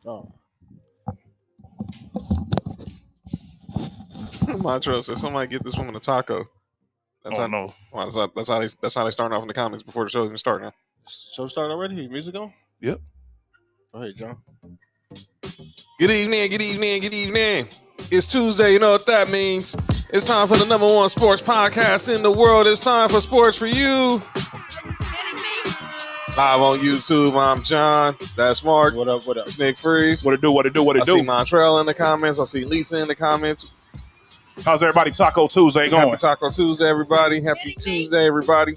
Oh. Montreal said, "Somebody get this woman a taco." That's how. No. Well, that's how they starting off in the comments before the show even starting. Show started already? Your music on? Yep. Go ahead, John. Good evening, good evening, good evening. It's Tuesday, you know what that means. It's time for the number one sports podcast in the world. It's time for Sports for You. Live on YouTube, I'm John. That's Mark. What up, what up? It's Nick Freeze. What it do? I see Montreal in the comments. I see Lisa in the comments. How's everybody Taco Tuesday going? Happy Taco Tuesday, everybody. Happy Tuesday, everybody.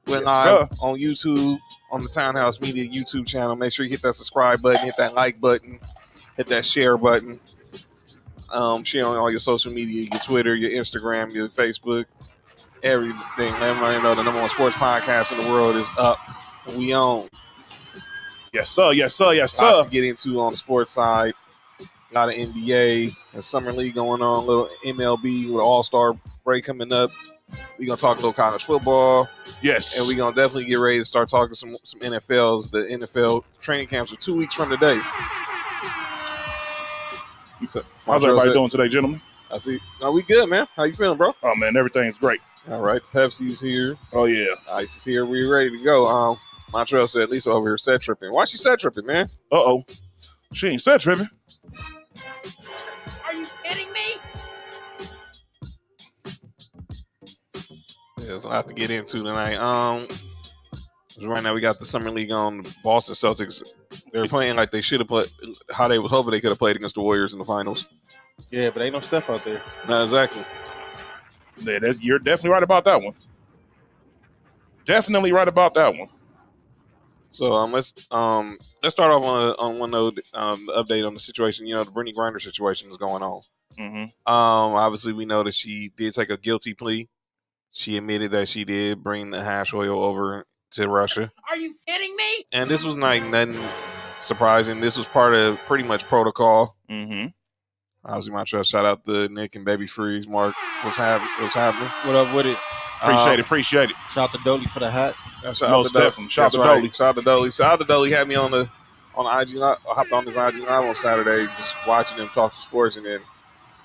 We're live on YouTube, on the Townhouse Media YouTube channel. Make sure you hit that subscribe button, hit that like button, hit that share button. Share on all your social media, your Twitter, your Instagram, your Facebook, everything. Let everybody know the number one sports podcast in the world is up. We on. Yes, sir. Yes, sir. Yes, sir. Lots to get into on the sports side. A lot of NBA and Summer League going on. A little MLB with All-star break coming up. We're going to talk a little college football. Yes. And we're going to definitely get ready to start talking some NFLs. The NFL training camps are 2 weeks from today. So, how's everybody doing today, gentlemen? I see. No, we good, man. How you feeling, bro? Oh, man, everything's great. All right. Pepsi's here. Oh, yeah. Ice is here. We're ready to go. Montreal said Lisa over here set tripping. Why she set tripping, man? Uh-oh. She ain't set tripping. Are you kidding me? Yeah, so I have to get into tonight. Right now we got the Summer League on. The Boston Celtics, they're playing like they should have played, how they was hoping they could have played against the Warriors in the finals. Yeah, but ain't no Steph out there. Not exactly. Yeah, you're definitely right about that one. Definitely right about that one. So let's start off on one note, the update on the situation. You know, the Brittany Griner situation is going on. Mm-hmm. Obviously we know that she did take a guilty plea. She admitted that she did bring the hash oil over to Russia. Are you kidding me? And this was like nothing surprising. This was part of pretty much protocol. Mm-hmm. Obviously, my trust. Shout out to Nick and Baby Freeze. Mark, what's happening? What up with it? Appreciate it. Shout out to Dolly for the hat. Shout Most definitely. Shout out to Dolly. Shout out to Dolly. Shout out to Dolly. Had me on the IG Live. I hopped on his IG Live on Saturday, just watching him talk some sports, and then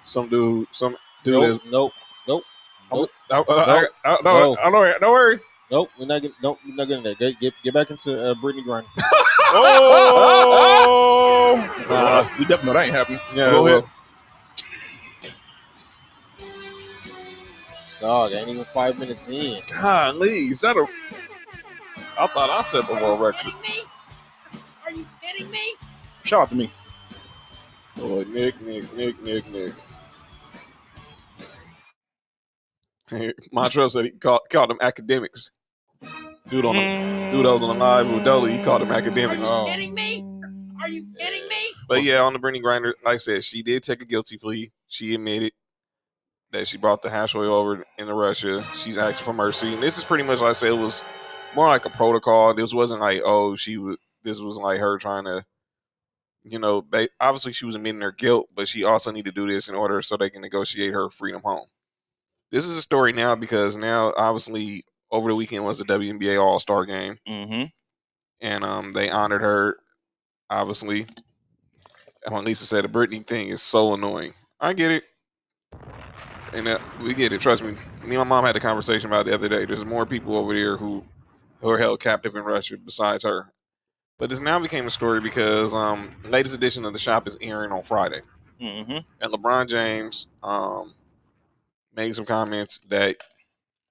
some dude Nope. Don't worry. Nope, we're not getting that. Get back into Brittany Griner. Oh! We definitely know that ain't happening. Yeah, Go ahead. Dog, ain't even 5 minutes in. Golly, is that I thought I set the world record. Are you kidding me? Shout out to me. Boy, Nick. Montreal said he called them academics. Dude was on the live with Dolly. He called them academics. Are you kidding me? Are you kidding me? But yeah, on the Brittany Griner, like I said, she did take a guilty plea. She admitted that she brought the hash oil over into Russia. She's asking for mercy. And this is pretty much, like I said, it was more like a protocol. This wasn't like, this was like her trying to, obviously she was admitting her guilt, but she also needed to do this in order so they can negotiate her freedom home. This is a story now because now, obviously, over the weekend was the WNBA All-Star game. Mm-hmm. And they honored her, obviously. And when Lisa said the Britney thing is so annoying. I get it. And we get it. Trust me. Me and my mom had a conversation about it the other day. There's more people over there who are held captive in Russia besides her. But this now became a story because the latest edition of The Shop is airing on Friday. Mm-hmm. And LeBron James made some comments that,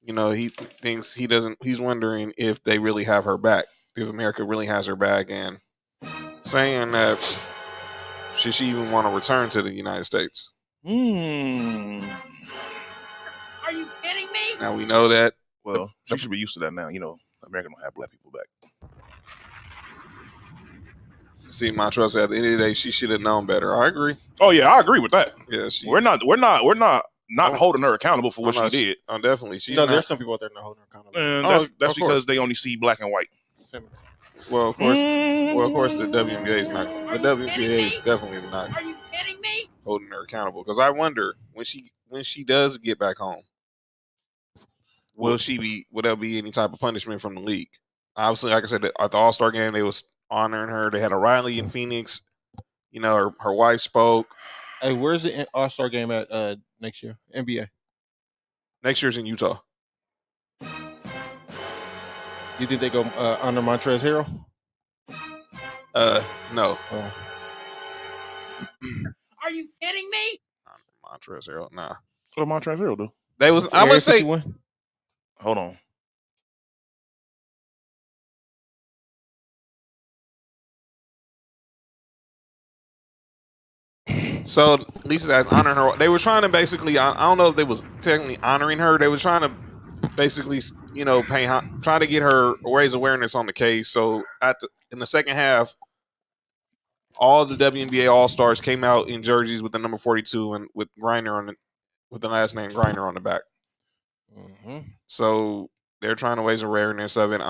he thinks he's wondering if they really have her back, if America really has her back, and saying that should she even want to return to the United States. Are you kidding me? Now we know that. Well, she should be used to that now. America don't have black people back. See, Montrose, at the end of the day, she should have known better. I agree. Oh yeah, I agree with that. Yeah, we're not holding her accountable for what she did. Definitely. There's some people out there not holding her accountable. And that's because they only see black and white. Well, of course, the WNBA is not. The WNBA is definitely not. Are you kidding me? Holding her accountable, because I wonder when she does get back home, will there be any type of punishment from the league? Obviously, like I said, at the All-Star game, they was honoring her. They had a Riley in Phoenix. You know, her wife spoke. Hey, where's the All-Star game at next year? NBA. Next year's in Utah. You think they go under Montrezl Harrell? No. Oh. Are you kidding me? Montrezl Harrell, nah. What Montrezl Harrell do? They was. I'm gonna say. Hold on. So Lisa's asked honoring her. They were trying to basically. I don't know if they was technically honoring her. They were trying to basically, you know, trying to get her raise awareness on the case. So in the second half, all the WNBA All-Stars came out in jerseys with the number 42 and with Griner on it, with the last name Griner on the back. Mm-hmm. So they're trying to raise awareness of it.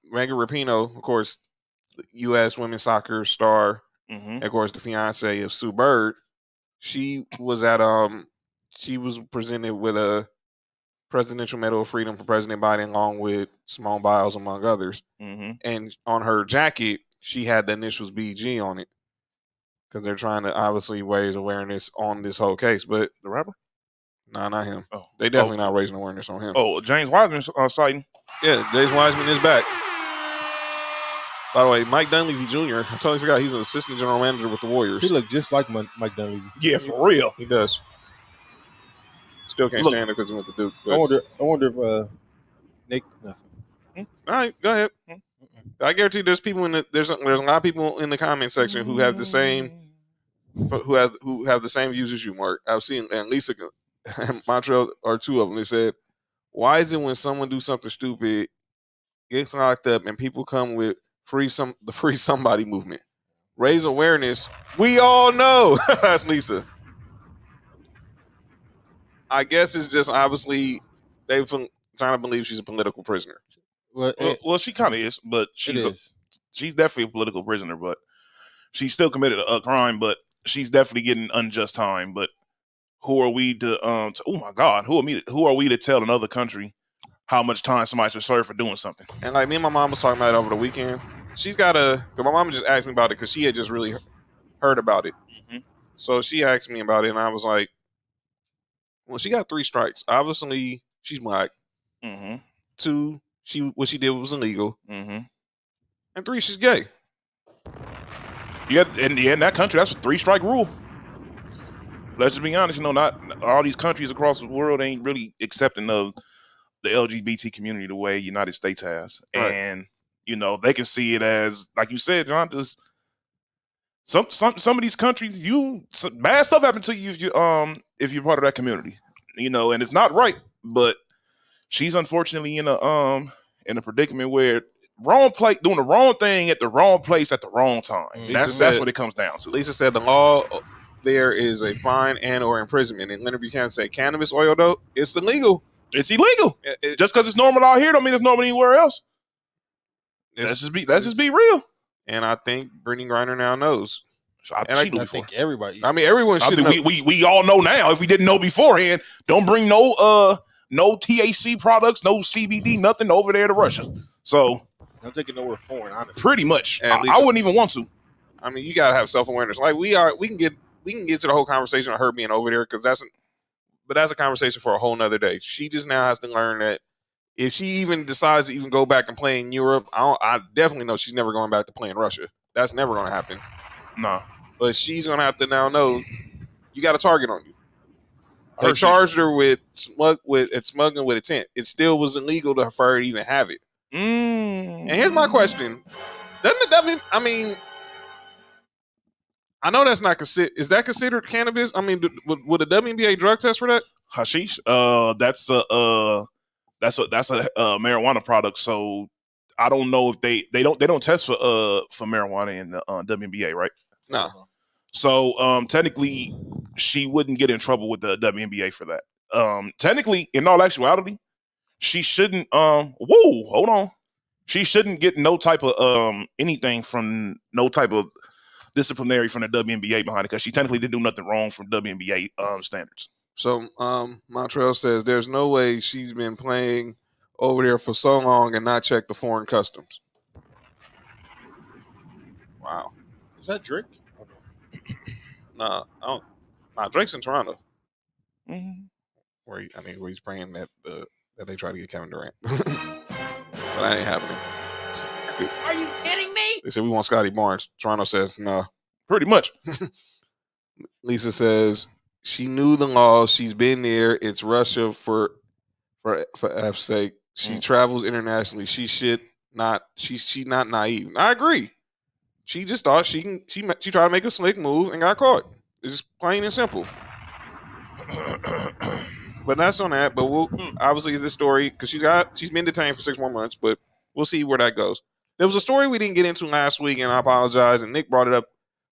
Megan Rapinoe, of course, U.S. women's soccer star, and of course the fiance of Sue Bird. She was presented with a Presidential Medal of Freedom for President Biden, along with Simone Biles, among others. Mm-hmm. And on her jacket, she had the initials BG on it because they're trying to obviously raise awareness on this whole case. But The rapper? nah, not him. Oh. They definitely not raising awareness on him. Oh, James Wiseman's citing. Yeah, James Wiseman is back. By the way, Mike Dunleavy Jr., I totally forgot he's an assistant general manager with the Warriors. He looked just like Mike Dunleavy. Yeah, for real. He does. Still can't stand it because he went to Duke. I wonder if Nick nothing. All right, go ahead. I guarantee there's people there's a lot of people in the comment section who have the same who have the same views as you, Mark. I've seen, and Lisa and Montreal are two of them. They said, "Why is it when someone do something stupid, gets locked up, and people come with the free somebody movement, raise awareness? We all know." That's Lisa. I guess it's just obviously they've trying to believe she's a political prisoner. Well, she kind of is, but she's definitely a political prisoner. But she's still committed a crime. But she's definitely getting unjust time. But who are we to oh my God, who are we to tell another country how much time somebody should serve for doing something? And like me and my mom was talking about it over the weekend. She's got because my mom just asked me about it because she had just really heard about it. Mm-hmm. So she asked me about it, and I was like, well, she got 3 strikes. Obviously, she's black. Mm-hmm. 2, what she did was illegal. Mm-hmm. And 3, she's gay. Yeah, in that country, that's a 3-strike rule. Let's just be honest, not all these countries across the world ain't really accepting of the LGBT community the way United States has. Right. And, they can see it as, like you said, John, just some of these countries, bad stuff happens to you if you're part of that community, and it's not right. But she's unfortunately in a predicament where doing the wrong thing at the wrong place at the wrong time. That's what it comes down to. Lisa said the law there is a fine and or imprisonment. And Leonard Buchanan said cannabis oil though, it's illegal. It's illegal. Just because it's normal out here don't mean it's normal anywhere else. Let's just be real. And I think Brittany Griner now knows. I think everybody. I mean, everyone should know. We all know now. If we didn't know beforehand, don't bring no THC products, no CBD, nothing over there to Russia. So I'm taking nowhere foreign, honestly. Pretty much. I wouldn't even want to. I mean, you gotta have self-awareness. Like we can get to the whole conversation of her being over there because that's a conversation for a whole nother day. She just now has to learn that if she even decides to even go back and play in Europe, I definitely know she's never going back to play in Russia. That's never going to happen. No. But she's going to have to now know you got a target on you. They charged her with smuggling with intent. It still was illegal for her to even have it. And here's my question: I mean, I know that's not considered. Is that considered cannabis? I mean, would a WNBA drug test for that? Hashish. That's a marijuana product. So I don't know if they don't test for marijuana in the WNBA, right? No. So technically, she wouldn't get in trouble with the WNBA for that. Technically, in all actuality, she shouldn't. Hold on. She shouldn't get no type of anything from no type of disciplinary from the WNBA behind it because she technically didn't do nothing wrong from WNBA standards. So Montreal says there's no way she's been playing over there for so long and not checked the foreign customs. Wow. Is that Drake? Nah, I don't. Nah, Drake's in Toronto. Mm-hmm. Where he's praying that they try to get Kevin Durant. But that ain't happening. Are you kidding me? They said we want Scotty Barnes. Toronto says no. Pretty much. Lisa says she knew the laws. She's been there. It's Russia for F's sake. She travels internationally. She's not naive. I agree. She just thought she tried to make a slick move and got caught. It's just plain and simple. But that's on that. But we'll obviously is this story because she's been detained for 6 more months. But we'll see where that goes. There was a story we didn't get into last week, and I apologize. And Nick brought it up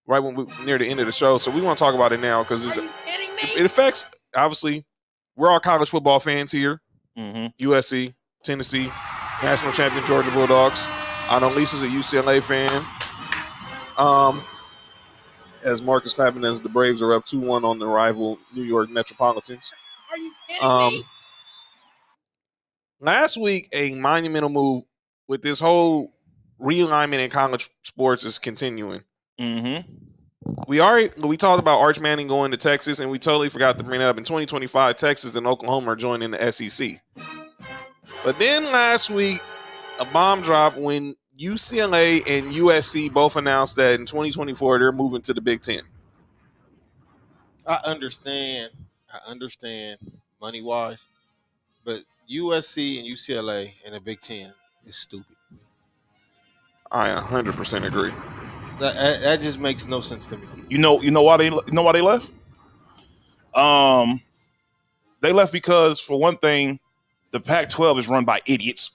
right when we near the end of the show, so we want to talk about it now because it affects. Obviously, we're all college football fans here. Mm-hmm. USC, Tennessee, national champion Georgia Bulldogs. I know Lisa's a UCLA fan. As Marcus clapping as the Braves are up 2-1 on the rival New York Metropolitans. Are you kidding me? Last week, a monumental move with this whole realignment in college sports is continuing. Mm-hmm. We talked about Arch Manning going to Texas, and we totally forgot to bring it up. In 2025, Texas and Oklahoma are joining the SEC. But then last week, a bomb dropped when UCLA and USC both announced that in 2024 they're moving to the Big Ten. I understand money-wise, but USC and UCLA in the Big Ten is stupid. I 100% agree. That just makes no sense to me. You know why they left? They left because, for one thing, the Pac-12 is run by idiots,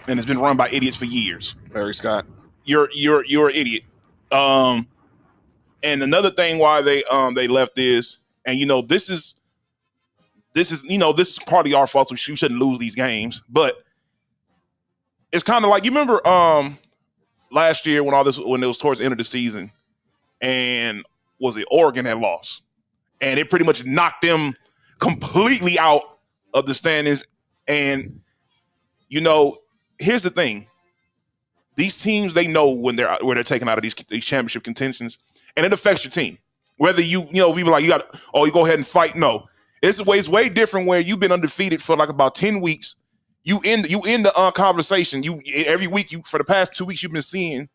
and it's been run by idiots for years. Larry Scott, you're an idiot. And another thing why they left is, and this is partly our fault. We shouldn't lose these games, but it's kind of like, you remember last year when it was towards the end of the season, and was it Oregon had lost, and it pretty much knocked them completely out of the standings. And here's the thing: these teams, they know when they're taken out of these championship contentions, and it affects your team. Whether people like you go ahead and fight. No, it's way different where you've been undefeated for like about 10 weeks. You in the conversation. Every week for the past 2 weeks you've been seeing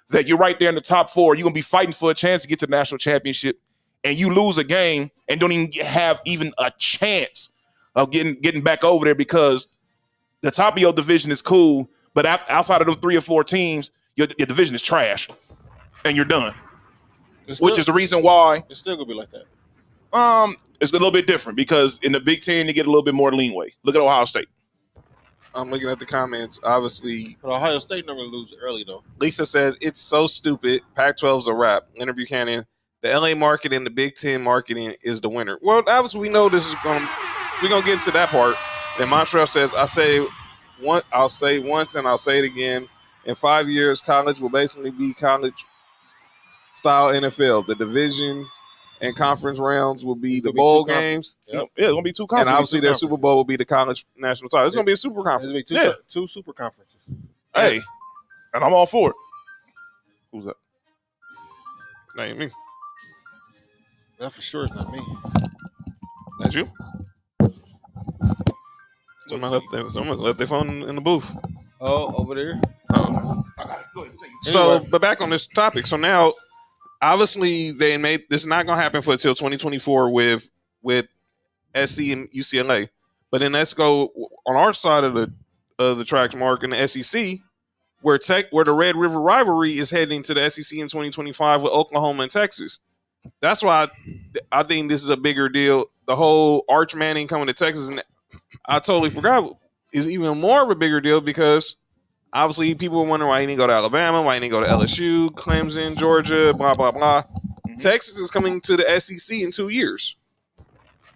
that you're right there in the top 4. You're gonna be fighting for a chance to get to the national championship, and you lose a game and don't even have a chance of getting back over there because the top of your division is cool, but outside of those 3 or 4 teams, your division is trash, and you're done. Which is the reason why it's still gonna be like that. It's a little bit different because in the Big Ten you get a little bit more leeway. Look at Ohio State. I'm looking at the comments. Obviously, but Ohio State never lose early though. Lisa says it's so stupid. Pac-12's a wrap. Leonard Buchanan, the LA market and the Big Ten marketing is the winner. Well, obviously we know we're gonna get into that part. Then Montreal says, I'll say once and I'll say it again. In 5 years, college will basically be college style NFL. The divisions and conference rounds will be the bowl games. Yep. Yeah, it's gonna be 2 conferences. And obviously their Super Bowl will be the college national title. It's gonna be a super conference. It's gonna be 2 super conferences. Hey, and I'm all for it. Who's that? That ain't me. That for sure is not me. That's you? Someone left their phone in the booth. Oh, over there? Oh. Go ahead, So, but back on this topic. So now, obviously, they made this is not going to happen until 2024 with SC and UCLA. But then let's go on our side of the tracks, Mark, in the SEC, where the Red River rivalry is heading to the SEC in 2025 with Oklahoma and Texas. That's why I think this is a bigger deal. The whole Arch Manning coming to Texas, and I totally forgot, is even more of a bigger deal because obviously people were wondering why he didn't go to Alabama, why he didn't go to LSU, Clemson, Georgia, blah, blah, blah. Mm-hmm. Texas is coming to the SEC in 2 years.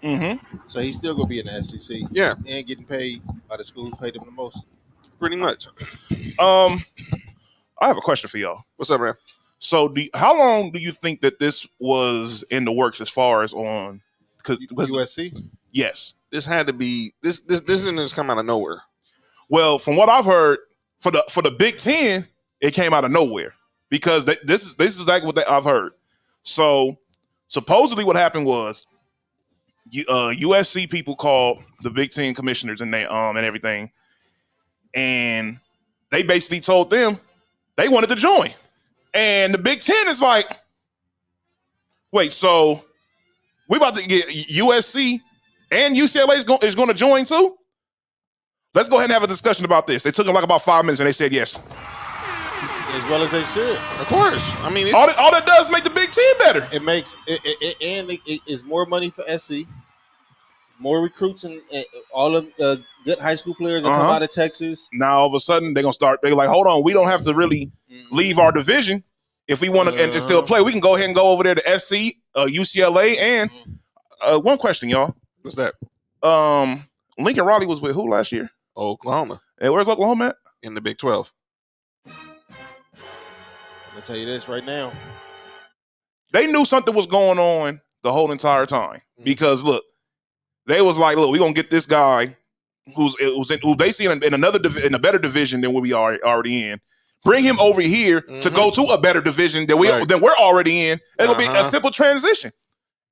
Mm-hmm. So he's still going to be in the SEC. Yeah. And getting paid by the schools who paid him the most. Pretty much. I have a question for y'all. What's up, man? So how long do you think that this was in the works as far as on USC? Yes. This had to be this didn't just come out of nowhere. Well, from what I've heard, for the Big Ten, it came out of nowhere because this is like what I've heard. So Supposedly, what happened was USC people called the Big Ten commissioners and everything, and they basically told them they wanted to join. And the Big Ten is like, wait, so we about to get USC and UCLA is going to join too? Let's go ahead and have a discussion about this. They took them like about 5 minutes and they said yes. As well as they should. Of course. I mean, all that does make the Big Ten better. It makes it's more money for SC, more recruits, and all of good high school players that come out of Texas. Now all of a sudden they're like, hold on, we don't have to really leave our division if we want to and still play. We can go ahead and go over there to SC, UCLA, and one question, y'all. What's that? Lincoln Riley was with who last year? Oklahoma. And where's Oklahoma at? In the Big 12. I'll tell you this right now. They knew something was going on the whole entire time because look, they was like, look, we're gonna get this guy who basically in in a better division than what we are already in. Bring him over here to go to a better division than we're already in. It'll be a simple transition.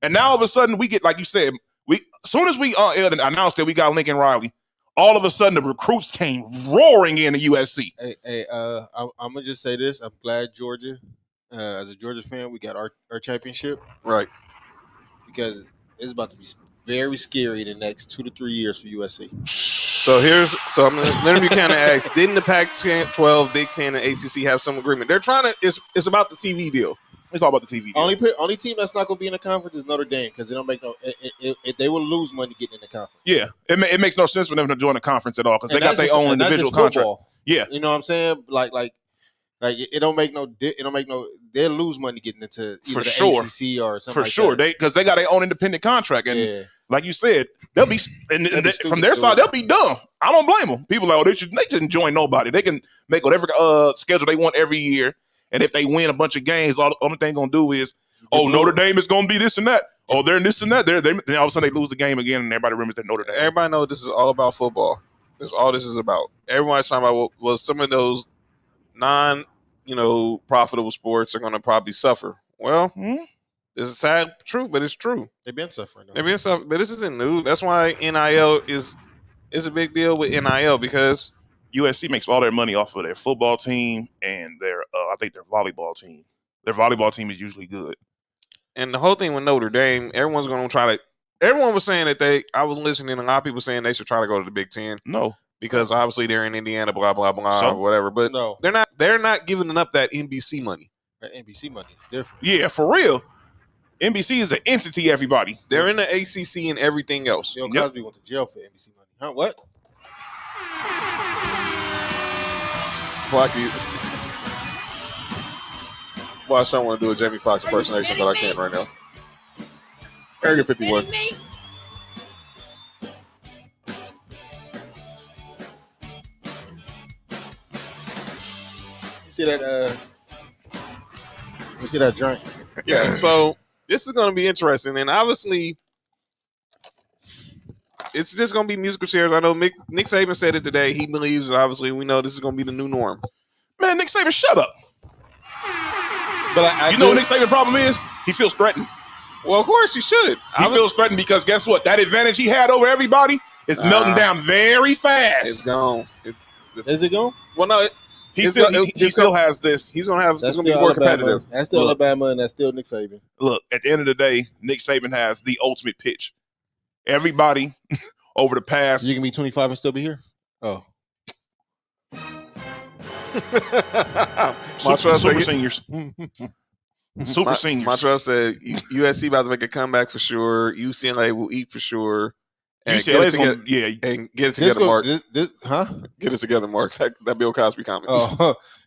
And now all of a sudden we get, like you said, as soon as we announced that we got Lincoln Riley, all of a sudden the recruits came roaring into USC. Hey, I'm gonna just say this. I'm glad Georgia, as a Georgia fan, we got our championship. Right. Because it's about to be very scary the next 2 to 3 years for USC. So I'm gonna let me kind of ask: didn't the Pac-12, Big Ten, and ACC have some agreement? They're trying to. It's about the TV deal. It's all about the TV deal. Only team that's not going to be in the conference is Notre Dame because they don't make no. They will lose money getting in the conference. Yeah, it makes no sense for them to join the conference at all because they got their own individual contract. Yeah, you know what I'm saying? Like it don't make no. They'll lose money getting into either the ACC or something. For sure, because they got their own independent contract, and like you said, they'll be from their side. They'll be dumb. I don't blame them. People are like, they shouldn't join nobody. They can make whatever schedule they want every year. And if they win a bunch of games, all the only thing going to do is, Notre Dame is going to be this and that. Oh, they're this and that. Then all of a sudden they lose the game again, and everybody remembers that Notre Dame. Everybody knows this is all about football. That's all this is about. Everyone's talking about some of those profitable sports are going to probably suffer. Well, it's a sad truth, but it's true. They've been suffering. But this isn't new. That's why NIL is a big deal with NIL because USC makes all their money off of their football team and their their volleyball team. Their volleyball team is usually good. And the whole thing with Notre Dame, everyone's going to try to. Everyone was saying that I was listening, a lot of people saying they should try to go to the Big Ten. No, because obviously they're in Indiana, blah blah blah, or whatever. But no, they're not. They're not giving up that NBC money. That NBC money is different. Yeah, for real. NBC is an entity. Everybody, they're in the ACC and everything else. Bill Cosby went to jail for NBC money. Huh? What? I don't want to do a Jamie Foxx impersonation, but I can't right now. Area 51. See that drink? Yeah, so this is going to be interesting, and obviously it's just going to be musical chairs. I know Nick Saban said it today. He believes, obviously, we know this is going to be the new norm. Man, Nick Saban, shut up. But you know what Nick Saban's problem is? He feels threatened. Well, of course he should. He feels threatened because guess what? That advantage he had over everybody is melting down very fast. It's gone. Is it gone? Well, no. He still has this. He's going to be more competitive. That's still Alabama, and that's still Nick Saban. Look, at the end of the day, Nick Saban has the ultimate pitch. Everybody over the past. You can be 25 and still be here? Oh. Super seniors. Super seniors. Montreal said USC about to make a comeback for sure. UCLA will eat for sure. And UCLA's and get it together, Mark. Get it together, Mark. That Bill Cosby comment.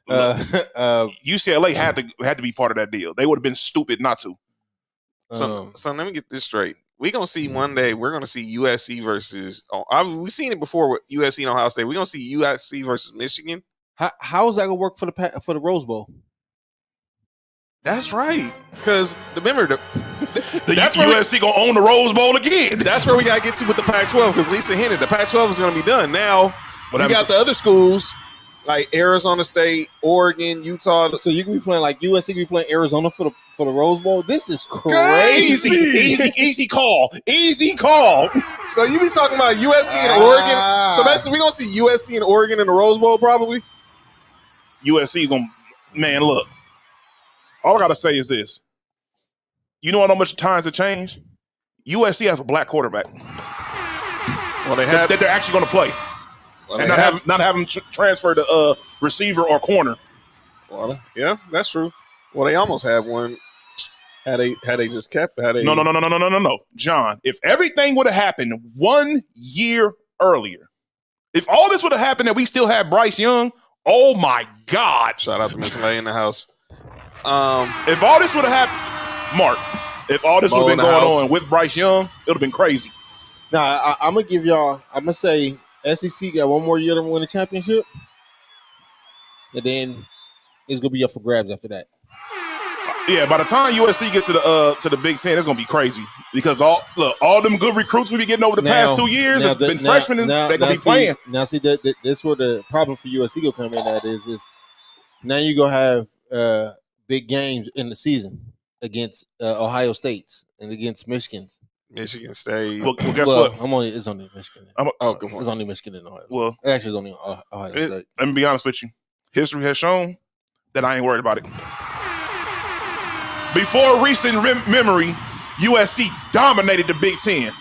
UCLA had to be part of that deal. They would have been stupid not to. So let me get this straight. We're gonna see one day. We're gonna see USC versus. We've seen it before with USC and Ohio State. We're gonna see USC versus Michigan. How is that gonna work for the Rose Bowl? That's right. Because remember, that's where USC gonna own the Rose Bowl again. That's where we gotta get to with the Pac-12. Because Lisa hinted the Pac-12 is gonna be done now. You got the other schools like Arizona State, Oregon, Utah. So you can be playing like USC can be playing Arizona for the Rose Bowl. This is crazy. Easy call. Easy call. So you be talking about USC and Oregon. So basically, we're gonna see USC and Oregon in the Rose Bowl probably. USC is gonna, man, look. All I gotta say is this. You know how much times have changed? USC has a black quarterback. Well, they have that they're actually gonna play. Well, and not having transfer to receiver or corner. Well, yeah, that's true. Well, they almost had one. Had they just kept No, John. If everything would have happened 1 year earlier, if all this would have happened and we still had Bryce Young, oh my God! Shout out to Miss Lay in the house. If all this would have happened, Mark, if all this would have been going on with Bryce Young, it would have been crazy. Now I'm gonna give y'all. I'm gonna say SEC got one more year to win a championship, and then it's gonna be up for grabs after that. Yeah, by the time USC gets to the Big Ten, it's gonna be crazy because all them good recruits we be getting over the past 2 years has been freshmen. They're gonna be playing. Now, see that's where the problem for USC will come in. At is now you gonna have big games in the season against Ohio States and against Michigan State. Well, guess what? It's only Michigan. Come on. It's only Michigan and Ohio State. Well, actually, it's only Ohio State. Let me be honest with you. History has shown that I ain't worried about it. Before recent memory, USC dominated the Big Ten.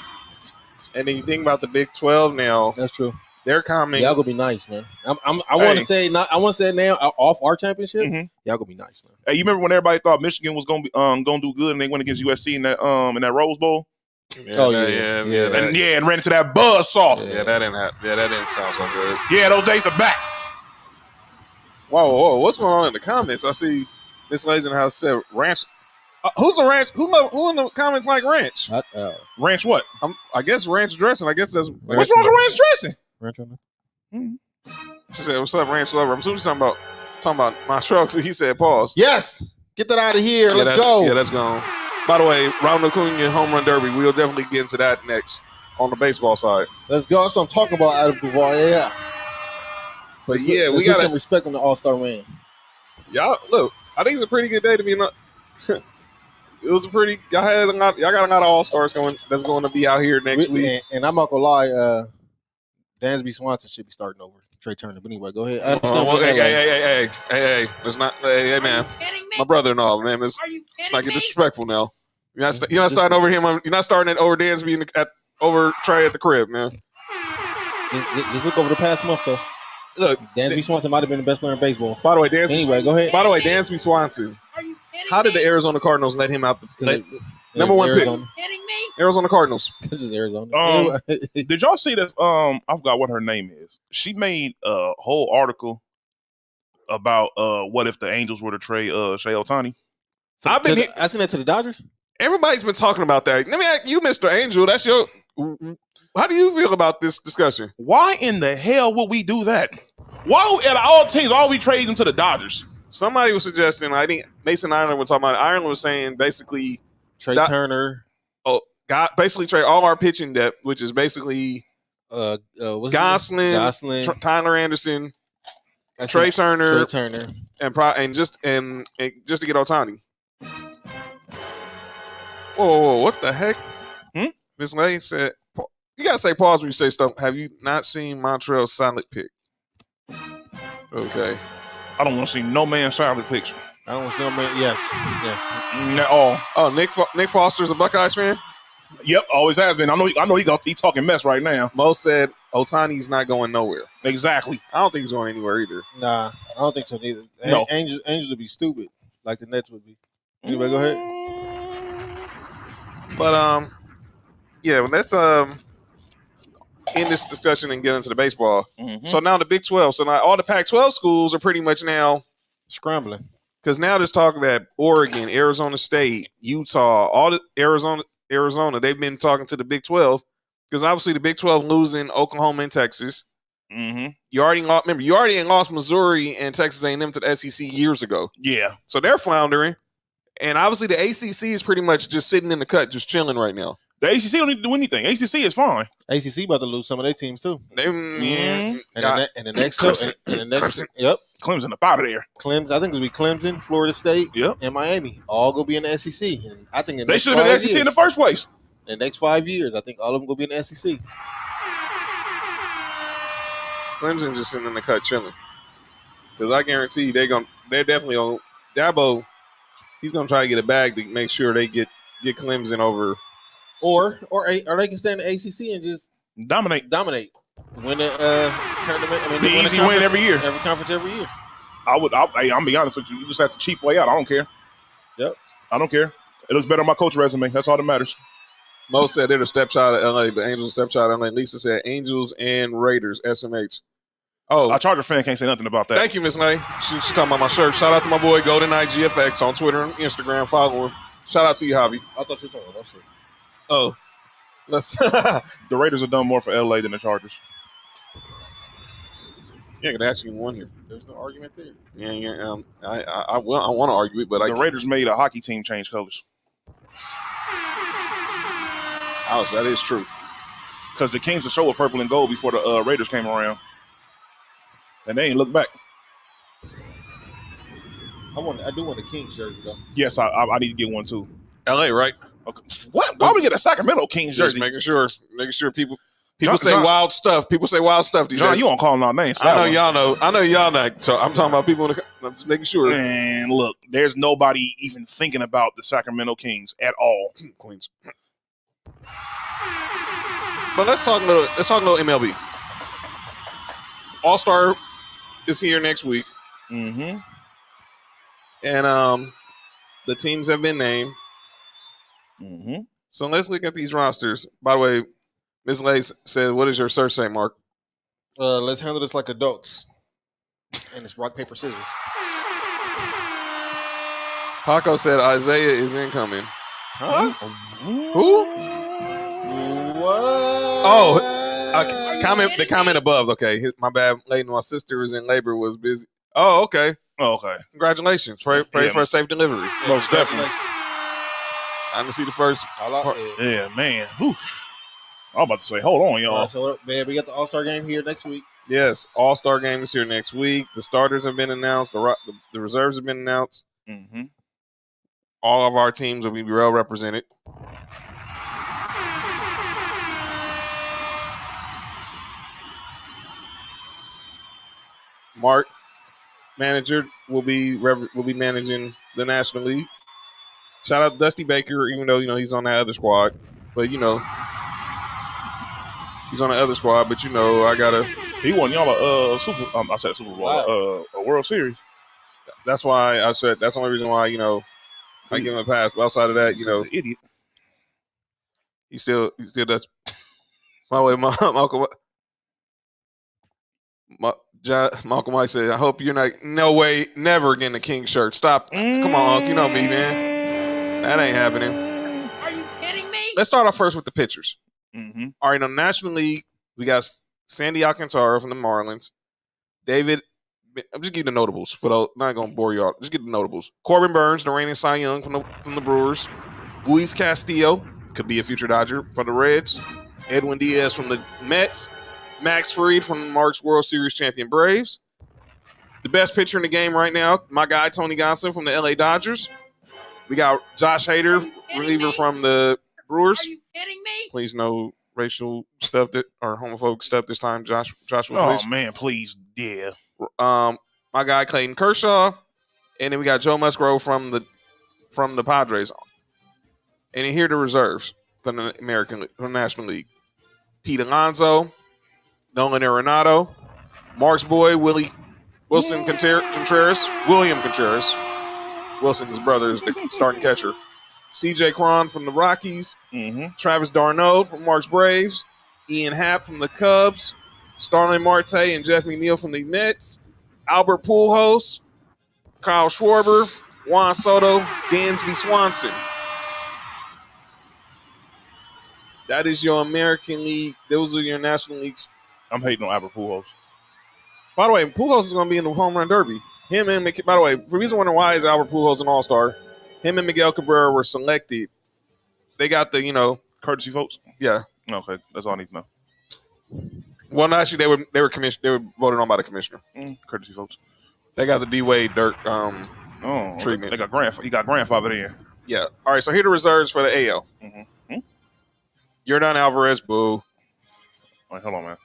And then you think about the Big 12 now. That's true. They're coming. Y'all gonna be nice, man. I want to say it now off our championship. Mm-hmm. Y'all gonna be nice, man. Hey, you remember when everybody thought Michigan was gonna do good and they went against USC in that Rose Bowl? And ran into that buzzsaw. Yeah, that didn't happen. Yeah, that didn't sound so good. Yeah, those days are back. Whoa, what's going on in the comments? I see Miss Lays in the house said ranch. Who's a ranch? Who in the comments like ranch? Ranch what? I guess ranch dressing. I guess that's what's wrong with ranch dressing? Ranch on She said, "What's up, ranch lover?" I'm assuming she's talking about my trucks. He said, "Pause." Yes, get that out of here. Let's go. Yeah, let's go. By the way, Ronald Acuna home run derby. We'll definitely get into that next on the baseball side. Let's go. That's what I'm talking about out of Duval. Yeah. But we got some respect on the All-Star man. Y'all look. I think it's a pretty good day to be. It was a pretty. Y'all got a lot of All-Stars that's going to be out here next week. And I'm not gonna lie. Dansby Swanson should be starting over Trey Turner. But anyway, go ahead. Hey, let's not. Hey, man, my brother-in-law, man. Let's not get disrespectful now. You're not starting over him. You're not starting it over Dansby over Trey at the crib, man. Just look over the past month, though. Look, Dansby Swanson might have been the best player in baseball. By the way, Anyway, go ahead. By the way, Dansby Swanson. How did the Arizona Cardinals let him out? Number one Arizona. pick. Arizona Cardinals. This is Arizona. Did y'all see that? I forgot what her name is. She made a whole article about what if the Angels were to trade Shohei Ohtani. I sent that to the Dodgers. Everybody's been talking about that. Let me ask you, Mr. Angel. That's your. How do you feel about this discussion? Why in the hell would we do that? Why at all teams all we trade them to the Dodgers? Somebody was suggesting. I think Mason Ireland was talking about. Ireland was saying basically Trey Turner. Basically trade all our pitching depth, which is basically Gosselin, Tyler Anderson, Trey Turner, and just to get Ohtani. Whoa, what the heck? Miss Lane said, "You gotta say pause when you say stuff." Have you not seen Montreal's silent pick? Okay, I don't want to see no man's silent picture. I don't want to see no man. Yes. No. Oh, Nick Foster's a Buckeyes fan. Yep, always has been. I know he talking mess right now. Mo said Ohtani's not going nowhere. Exactly. I don't think he's going anywhere either. Nah, I don't think so either. No. Angels would be stupid, like the Nets would be. Anyway, go ahead. But yeah, let's end this discussion and get into the baseball. Mm-hmm. So now the Big 12. So now all the Pac-12 schools are pretty much now scrambling because now there's talk that Oregon, Arizona State, Utah, all the Arizona, they've been talking to the Big 12 because obviously the Big 12 losing Oklahoma and Texas. Mm-hmm. You already lost Missouri and Texas A&M to the SEC years ago. Yeah, so they're floundering, and obviously the ACC is pretty much just sitting in the cut, just chilling right now. The ACC don't need to do anything. ACC is fine. ACC about to lose some of their teams too. Yeah. And the next, yep, Clemson up out of there. Clemson. I think it's gonna be Clemson, Florida State, Yep. and Miami. All gonna be in the SEC. And I think They should have been the SEC in the first place. In the next 5 years, I think all of them gonna be in the SEC. Clemson just sitting in the cut chilling. Because I guarantee they're definitely on Dabo. He's gonna try to get a bag to make sure they get Clemson over. Or they can stay in the ACC and just Dominate. win a tournament. I mean, The easy win every year. Every conference every year. I'm be honest with you. You just have to cheap way out. I don't care. Yep. I don't care. It looks better on my coach resume. That's all that matters. Mo said they're the step shot of LA. The Angels step shot of LA. Lisa said Angels and Raiders. SMH. Oh, A Charger fan can't say nothing about that. thank you, Miss Lay. She's talking about my shirt. Shout out to my boy Golden Eye GFX on Twitter and Instagram. Follow him. Shout out to you, Javi. I thought you were talking about that. Oh, let's. The Raiders have done more for LA than the Chargers. Yeah, I could ask you one here. There's no argument there. Yeah. I want to argue it, but The Raiders made a hockey team change colors that is true. because the Kings will show with purple and gold before the Raiders came around, and they ain't look back. I do want a Kings jersey though. Yes, I need to get one too. LA, right? Okay. What? Why would we get a Sacramento Kings Just jersey? making sure people John- say John- wild stuff. People say wild stuff these John, days. you won't call them our names. I know y'all know. I know y'all know. So I'm talking about people. I'm just making sure. And look, there's nobody even thinking about the Sacramento Kings at all. Queens. But let's talk a little MLB. All-star is here next week, Mm-hmm. and the teams have been named. Mm-hmm. So let's look at these rosters. By the way, Ms. Lace said, "What does your search say, Mark?" Let's handle this like adults. And it's rock, paper, scissors. Paco said Isaiah is incoming. Huh? Who? What? Oh, the comment above. Okay, my bad. Lady, my sister was in labor, was busy. Oh, okay. Oh, okay. Congratulations. Pray Yeah, for a safe delivery. Most definitely. I didn't see the first. Yeah, man. Whew. I was about to say, hold on, y'all. So, man, we got the All-Star game here next week. Yes, All-Star game is here next week. The starters have been announced. The reserves have been announced. Mm-hmm. All of our teams will be well represented. Mark's manager will be managing the National League. Shout out to Dusty Baker, even though he's on that other squad, but he's on the other squad. But I gotta. He won y'all a Super. I said Super Bowl, a World Series. That's why I said that's the only reason why I give him a pass. But outside of that, He's an idiot. he still does. By the way, Malcolm White said, "I hope you're not no way never getting a King shirt. Stop. Come on, Unc. You know me, man. That ain't happening." Are you kidding me? Let's start off first with the pitchers. Mm-hmm. All right, on the National League, we got Sandy Alcantara from the Marlins. David, I'm just getting the notables. Not going to bore you all. Just get the notables. Corbin Burns, the reigning Cy Young from the Brewers. Luis Castillo, could be a future Dodger from the Reds. Edwin Diaz from the Mets. Max Fried from the Marks World Series champion Braves. The best pitcher in the game right now, my guy Tony Gonsolin from the LA Dodgers. We got Josh Hader, reliever from the Brewers. Are you kidding me? Please no racial stuff or homophobic stuff this time, Joshua. Oh Please. man, please, yeah. My guy Clayton Kershaw, and then we got Joe Musgrove from the Padres. And here are the reserves from the National League: Pete Alonso, Nolan Arenado, Mark's boy William Contreras. Wilson's brother is the starting catcher. C.J. Cron from the Rockies. Mm-hmm. Travis d'Arnaud from Mark's Braves. Ian Happ from the Cubs. Starling Marte and Jeff McNeil from the Mets. Albert Pujols. Kyle Schwarber. Juan Soto. Dansby Swanson. That is your American League. Those are your National Leagues. I'm hating on Albert Pujols. By the way, Pujols is going to be in the home run derby. By the way, for reason wondering why is Albert Pujols an all-star, him and Miguel Cabrera were selected. They got the, Courtesy votes. Yeah. Okay, that's all I need to know. Well, no, actually, they were voted on by the commissioner. Courtesy votes. They got the D-Wade Dirk treatment. They got he got grandfathered in. Yeah. All right, so here are the reserves for the AL. Yordan Alvarez, boo. Wait, hold on, man.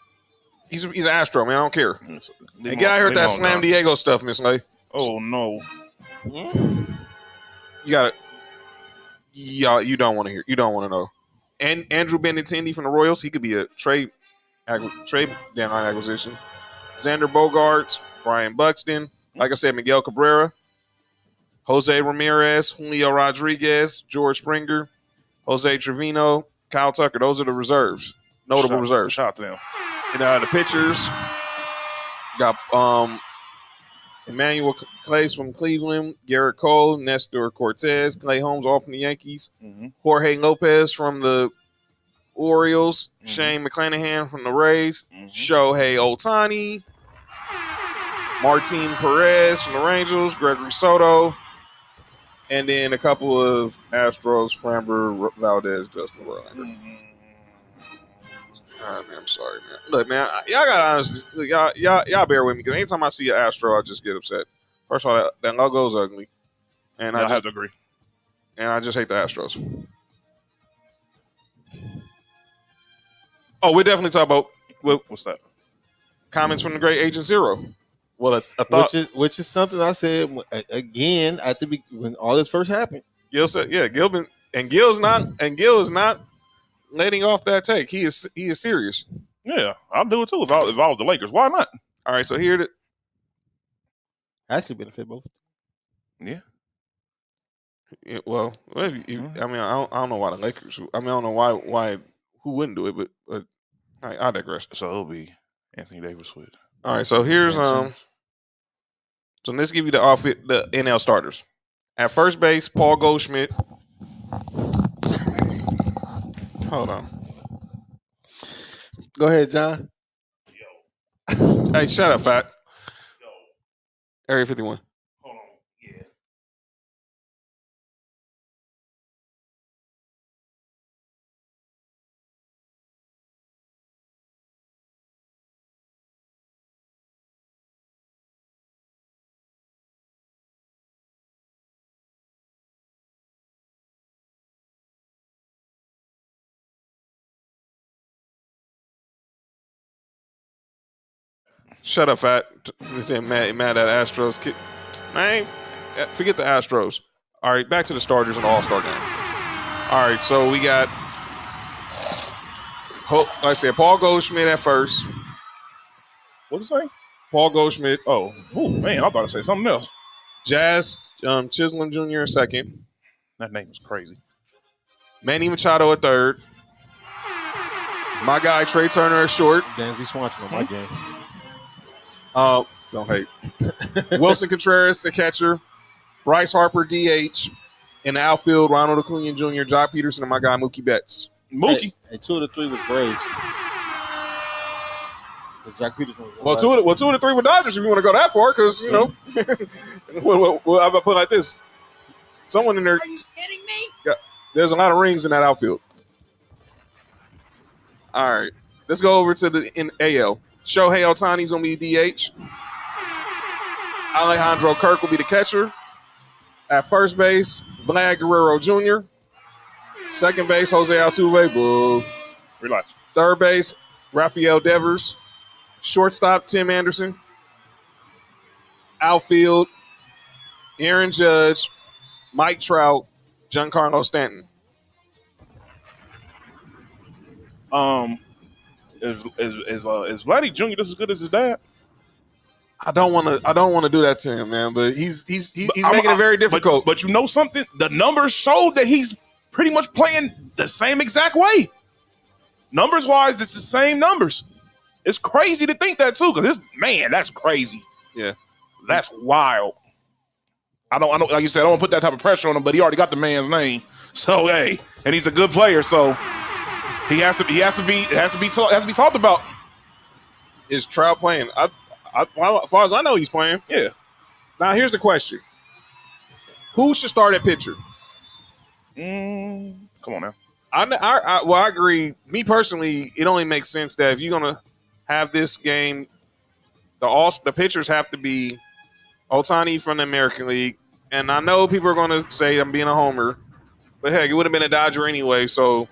He's an Astro, man. I don't care. Hey, get out here with that Slam Diego stuff, Miss Lay. Oh, no. You got it. Yeah, you don't want to hear. You don't want to know. And Andrew Benintendi from the Royals, he could be a trade deadline acquisition. Xander Bogaerts, Brian Buxton, like I said, Miguel Cabrera, Jose Ramirez, Julio Rodriguez, George Springer, Jose Trevino, Kyle Tucker. Those are the reserves, notable reserves. Shout out to them. And the pitchers got Emmanuel Clays from Cleveland, Garrett Cole, Nestor Cortez, Clay Holmes, all from the Yankees, Jorge Lopez from the Orioles, Shane McClanahan from the Rays, Shohei Ohtani, Martin Perez from the Rangers, Gregory Soto, and then a couple of Astros, Framber Valdez, Justin Verlander. All right, man. I'm sorry, man. Look, man, y'all got honestly, y'all bear with me because anytime I see an Astro, I just get upset. First of all, that logo is ugly, and I have to agree. And I just hate the Astros. Oh, we definitely talk about what's that? Comments from the great Agent Zero. Well, a thought, which is something I said again when all this first happened. Gil said, "Yeah, Gil is not letting off that take. He is serious." Yeah, I'll do it too if I was the Lakers. Why not? All right, so here actually benefit both. Yeah, well, I mean, I don't know why the Lakers. I mean, I don't know why who wouldn't do it, but I digress. So it'll be Anthony Davis with. All right, so here's So let's give you the NL starters. At first base, Paul Goldschmidt. Hold on. Go ahead, John. Hey, shut up, Fat. Area 51. Hold on. Yeah. Shut up, Fat. He's mad at Astros. Man, forget the Astros. All right, back to the starters in the All-Star game. All right, so we got, like I said, Paul Goldschmidt at first. What's it say? Paul Goldschmidt. Oh, man, I thought it said something else. Jazz Chisholm Jr. at second. That name is crazy. Manny Machado at third. My guy Trey Turner at short. Dansby Swanson on my game. Don't hate. Wilson Contreras at catcher. Bryce Harper DH. In the outfield, Ronald Acuna Jr., Jock Peterson, and my guy Mookie Betts. Mookie. Hey, 2 of the 3 was Braves. Jock Peterson. Well, 2 of the 3 were Dodgers if you want to go that far, because you know. Well, I'm gonna put it like this: someone in there. Are you kidding me? Yeah, there's a lot of rings in that outfield. All right, let's go over to the AL. Shohei Ohtani's gonna be DH. Alejandro Kirk will be the catcher. At first base, Vlad Guerrero Jr. Second base, Jose Altuve. Boo. Relax. Third base, Rafael Devers. Shortstop, Tim Anderson. Outfield, Aaron Judge, Mike Trout, Giancarlo Stanton. Is Vladdy Jr. just as good as his dad? I don't want to do that to him, man. But he's making it very difficult. But you know something? The numbers show that he's pretty much playing the same exact way. Numbers wise, it's the same numbers. It's crazy to think that too, because that's crazy. Yeah, that's wild. I don't like you said, I don't want to put that type of pressure on him, but he already got the man's name. So hey, and he's a good player, so he has to be talked about. Is Trout playing? As far as I know, he's playing. Yeah. Now here's the question: who should start at pitcher? Come on now. I agree. Me personally, it only makes sense that if you're gonna have this game, the pitchers have to be Ohtani from the American League. And I know people are gonna say I'm being a homer, but heck, it would have been a Dodger anyway. So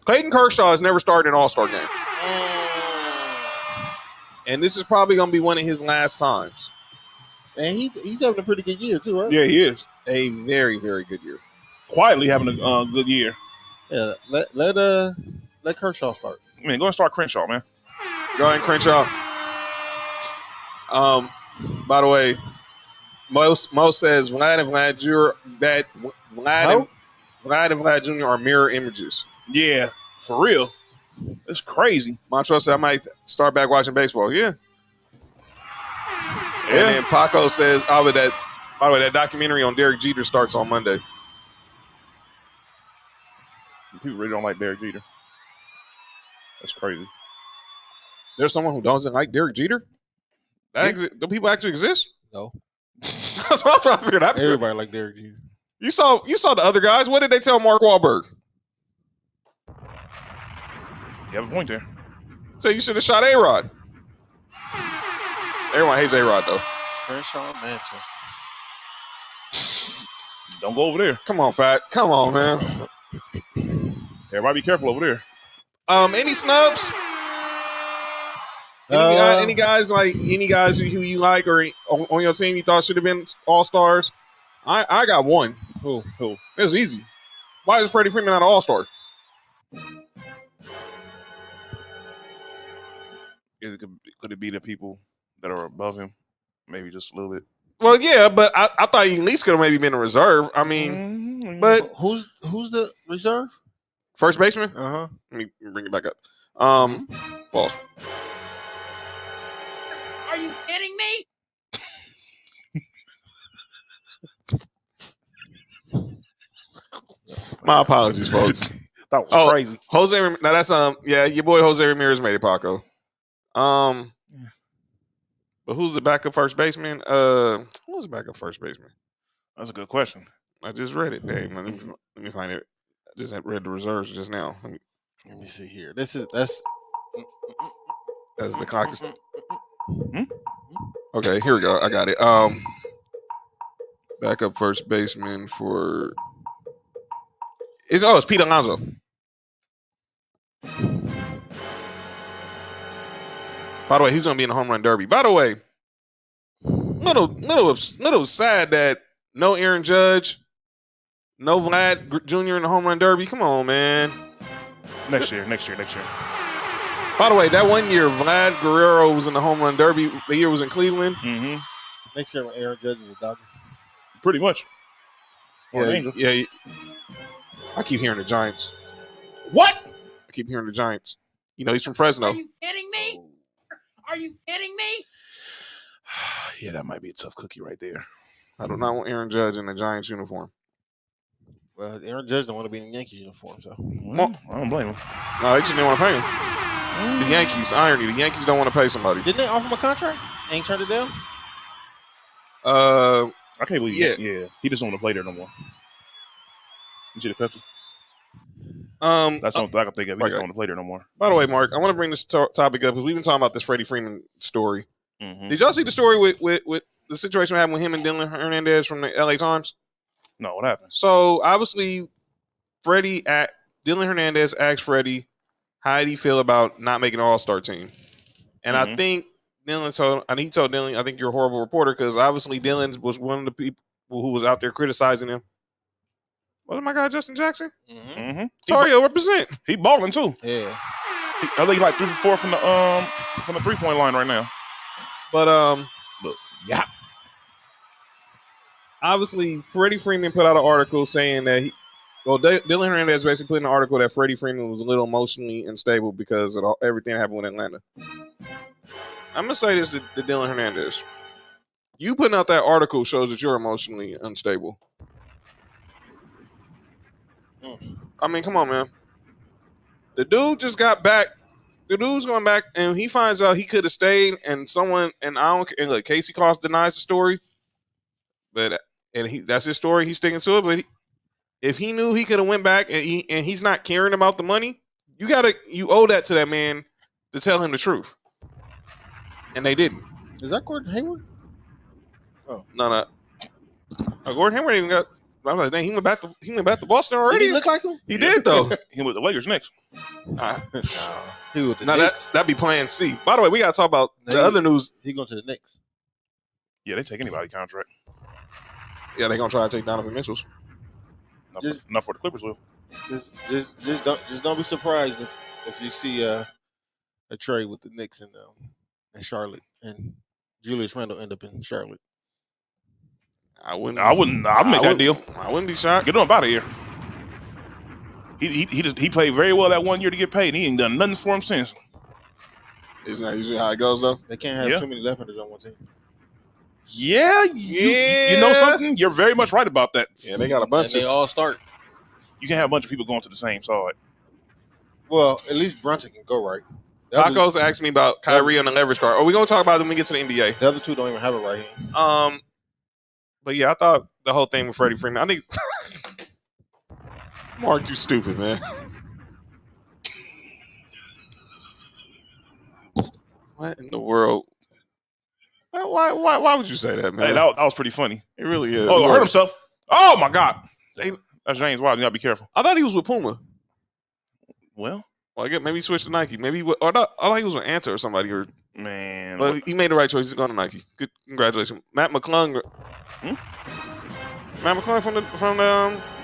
Clayton Kershaw has never started an All-Star game, and this is probably gonna be one of his last times. And he's having a pretty good year too, right? Yeah, he is. A very, very good year. Quietly having a good year. Yeah, let Kershaw start. I mean, go and start Crenshaw, man. Go ahead, Crenshaw. By the way, Mo says Vlad and Vlad Jr. are mirror images. Yeah, for real. It's crazy. Montrose said I might start back watching baseball. Yeah. And then Paco says, by the way, that documentary on Derek Jeter starts on Monday. People really don't like Derek Jeter. That's crazy. There's someone who doesn't like Derek Jeter? Do people actually exist? No. That's what I'm trying to figure out. Everybody like Derek Jeter. You saw the other guys. What did they tell Mark Wahlberg? You have a point there. So you should have shot A-Rod. Everyone hates A-Rod, though. Crenshaw, Manchester. Don't go over there. Come on, Fat. Come on, man. Everybody be careful over there. Any snubs? Any guys who you like or on your team you thought should have been All-Stars? I got one. Who? It was easy. Why is Freddie Freeman not an All-Star? Could it be the people that are above him? Maybe just a little bit. Well, yeah, but I thought he at least could have maybe been a reserve. I mean, but who's the reserve? First baseman? Uh-huh. Let me bring it back up. Balls. Are you kidding me? My apologies, folks. That was crazy. Jose. Now that's your boy Jose Ramirez made it, Paco. But who's the backup first baseman? Who's the backup first baseman? That's a good question. I just read it. Dang, let me find it. I just read the reserves just now. Let me see here. That's the clock. Okay, here we go. I got it. Backup first baseman for it's Pete Alonso. By the way, he's gonna be in the home run derby. By the way, little sad that no Aaron Judge, no Vlad Jr. in the home run derby. Come on, man. Next year. By the way, that one year Vlad Guerrero was in the home run derby. The year was in Cleveland. Mm-hmm. next year when Aaron Judge is a Dodger. Pretty much. Yeah. I keep hearing the Giants. What? I keep hearing the Giants. You know, he's from Fresno. Are you kidding me? Are you kidding me? Yeah, that might be a tough cookie right there. I do not want Aaron Judge in a Giants uniform. Well, Aaron Judge don't want to be in the Yankees uniform, so. Well, I don't blame him. No, they just didn't want to pay him. The Yankees, irony. The Yankees don't want to pay somebody. Didn't they offer him a contract? Ain't turned it down? I can't believe yeah. Yeah. He just don't want to play there no more. You see the Pepsi? That's something I can think of. He just don't want to play there no more. By the way, Mark, I want to bring this topic up because we've been talking about this Freddie Freeman story. Mm-hmm. Did y'all see the story with the situation happened with him and Dylan Hernandez from the LA Times? No, what happened? So obviously, Dylan Hernandez asked Freddie how did he feel about not making an All-Star team, and I think he told Dylan, I think you're a horrible reporter because obviously Dylan was one of the people who was out there criticizing him. Wasn't my guy Justin Jackson? Mm-hmm. Tario represent. He balling too. Yeah. I think he's like 3 for 4 from the 3-point line right now. But yeah. Obviously, Freddie Freeman put out an article saying that Dylan Hernandez basically put in an article that Freddie Freeman was a little emotionally unstable because of everything that happened with Atlanta. I'm going to say this to Dylan Hernandez. You putting out that article shows that you're emotionally unstable. I mean, come on, man. The dude just got back. The dude's going back, and he finds out he could have stayed, and look, Casey Cost denies the story, that's his story. He's sticking to it, but If he knew he could have went back and he's not caring about the money, you owe that to that man to tell him the truth. And they didn't. Is that Gordon Hayward? No. Gordon Hayward even got. I was like, dang, he went back to Boston already. Did he look like him? He did though. He with the Lakers next. He with the Now Knicks. that'd be Plan C. By the way, we gotta talk about the other news. He going to the Knicks. Yeah, they take anybody contract. Yeah, they gonna try to take Donovan Mitchell's. Not for the Clippers will. Just don't be surprised if you see a trade with the Knicks and Charlotte and Julius Randle end up in Charlotte. I'd make that deal. I wouldn't be shocked. Get him out of here. He played very well that 1 year to get paid, and he ain't done nothing for him since. Isn't that usually how it goes though? They can't have too many left-handers on one team. Yeah, you know something? You're very much right about that. Yeah, they got a bunch. And they all start. You can't have a bunch of people going to the same side. Well, at least Brunson can go right. Tacos asked me about Kyrie on the leverage card. We're gonna talk about it when we get to the NBA. The other two don't even have it right hand. But yeah, I thought the whole thing with Freddie Freeman. I think Mark, you stupid, man. What in the world? Why would you say that, man? Hey, that was pretty funny. It really is. Oh, hurt himself. Oh my God. That's James Wild. You gotta be careful. I thought he was with Puma. Well, I guess maybe he switched to Nike. Maybe I thought he was with Anta or somebody. Man, but he made the right choice. He's going to Nike. Good, congratulations, Matt McClung. Matt McClung from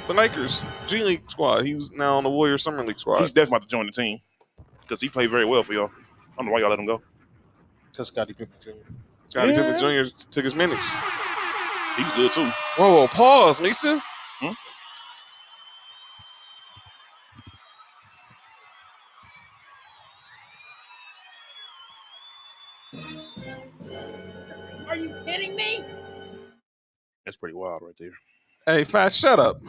the Lakers G League squad. He was now on the Warriors Summer League squad. He's definitely about to join the team because he played very well for y'all. I don't know why y'all let him go. Because Scottie Pippen Jr. Scottie Pippen Jr. took his minutes. He's good too. Whoa, pause, Lisa. Are you kidding me? That's pretty wild right there. Hey, Fat, shut up.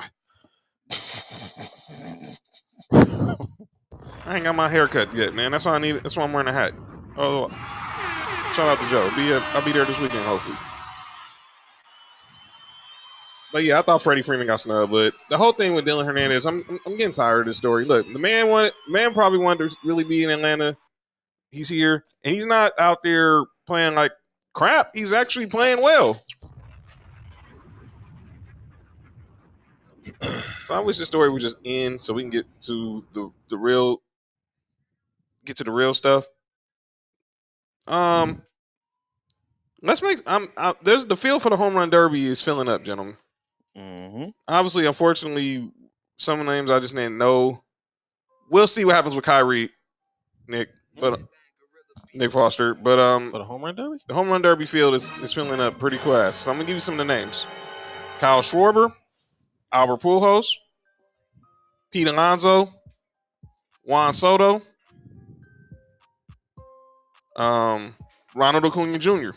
I ain't got my hair cut yet, man. That's why I need. That's why I'm wearing a hat. Oh, shout out to Joe. I'll be there this weekend, hopefully. But yeah, I thought Freddie Freeman got snubbed, but the whole thing with Dylan Hernandez, I'm getting tired of this story. Look, the man probably wanted to really be in Atlanta. He's here, and he's not out there playing like crap. He's actually playing well. So I wish the story would just end so we can get to the real stuff. Let's make there's the field for the home run derby is filling up, gentlemen. Mm-hmm. Obviously, unfortunately, some of the names I just didn't know. We'll see what happens with Kyrie, Nick Foster. But For the home run derby? the home run derby field is filling up pretty fast. So I'm gonna give you some of the names: Kyle Schwarber, Albert Pujols, Pete Alonso, Juan Soto, Ronald Acuna Jr.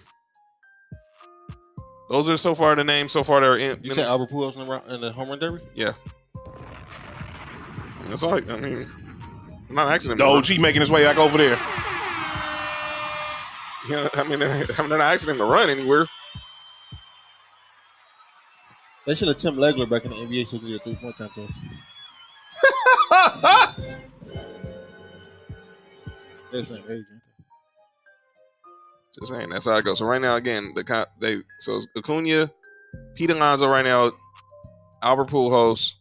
Those are so far the names so far that are in. You said Albert Pujols in the home run derby? Yeah. That's all. I mean, I'm not asking him. The OG making his way back over there. Yeah, I mean, I'm not asking him to run anywhere. They should have Tim Legler back in the NBA so he could do a 3-point contest. They're the same age, ain't they? Just saying, that's how it goes. So right now, again, so Acuna, Pete Alonso right now, Albert Pujols,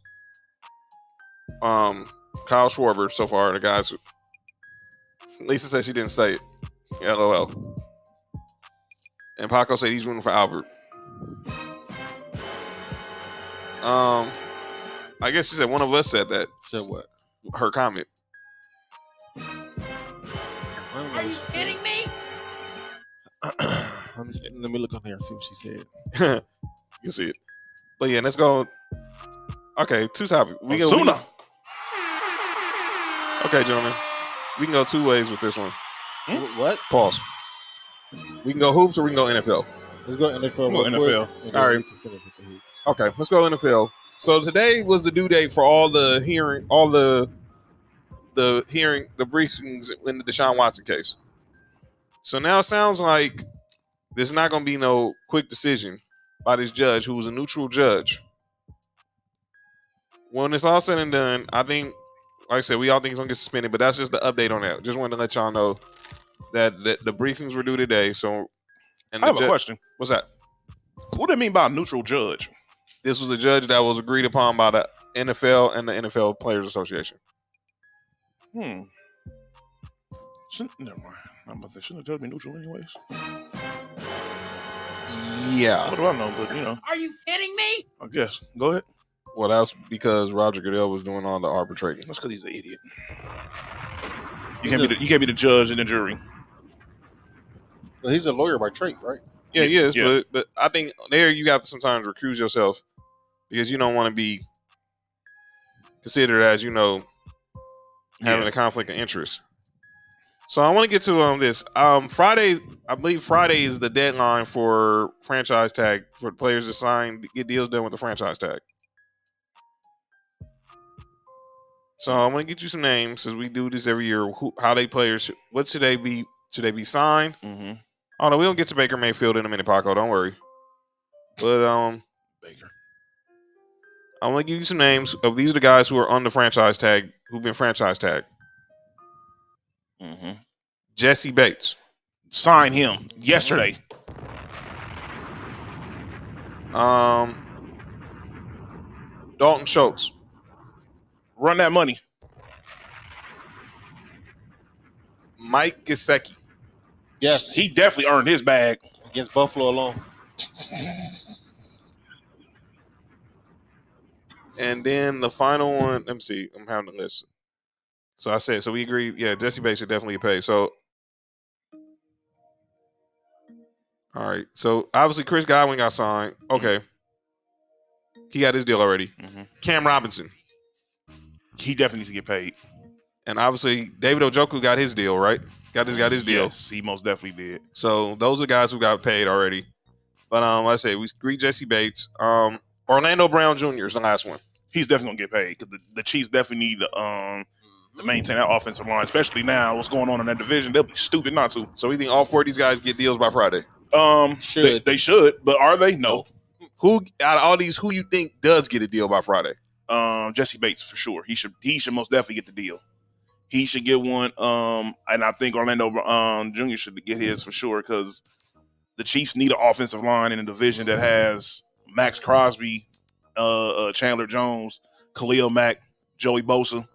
Kyle Schwarber so far, the guys. Lisa said she didn't say it. LOL. And Paco said he's rooting for Albert. I guess she said one of us said that. Said what? Her comment. Are you kidding me? Let me look on there and see what she said. You see it. But yeah, let's go. Okay, two topics. Okay, gentlemen. We can go two ways with this one. What? Pause. We can go hoops or we can go NFL. Let's go NFL. We'll go NFL. All right. We can finish with the hoops. Okay, let's go NFL. So today was the due date for all the briefings in the Deshaun Watson case. So now it sounds like there's not going to be no quick decision by this judge who was a neutral judge. when it's all said and done, I think, like I said, we all think he's gonna get suspended, but that's just the update on that. Just wanted to let y'all know that the briefings were due today. So, and I have a question. What's that? What do they mean by a neutral judge? This was a judge that was agreed upon by the NFL and the NFL Players Association. Never mind. I'm about to say, shouldn't the judge be neutral anyways? Yeah. What do I know? But, Are you kidding me? I guess. Go ahead. Well, that's because Roger Goodell was doing all the arbitrating. That's because he's an idiot. You can't be the judge and the jury. Well, he's a lawyer by trade, right? Yeah, he is. Yeah. But I think there you got to sometimes recuse yourself because you don't want to be considered as, having a conflict of interest. So I want to get to this. Friday, I believe Friday is the deadline for franchise tag for players to sign, to get deals done with the franchise tag. So I'm going to get you some names as we do this every year. How they players? What should they be? Should they be signed? Mm-hmm. Oh no, we don't get to Baker Mayfield in a minute, Paco. Don't worry. But Baker. I want to give you some names of these are the guys who are on the franchise tag, who've been franchise tagged. Mm-hmm. Jesse Bates. Sign him yesterday. Dalton Schultz. Run that money. Mike Gesicki. Yes. He definitely earned his bag. Against Buffalo alone. And then the final one, let me see. I'm having a list. So I said, so we agree, yeah, Jesse Bates should definitely get paid. So, all right. So obviously Chris Godwin got signed. Okay. He got his deal already. Mm-hmm. Cam Robinson. He definitely needs to get paid. And obviously David Njoku got his deal, right? Got his deal. Yes, he most definitely did. So those are guys who got paid already. But like I say, we agree Jesse Bates. Orlando Brown Jr. is the last one. He's definitely gonna get paid because the Chiefs definitely need to maintain that offensive line, especially now what's going on in that division. They'll be stupid not to. So we think all four of these guys get deals by Friday. They should, but are they? No. Who out of all these, who you think does get a deal by Friday? Jesse Bates for sure. He should most definitely get the deal. He should get one. And I think Orlando Jr. should get his for sure because the Chiefs need an offensive line in a division that has Max Crosby, Chandler Jones, Khalil Mack, Joey Bosa,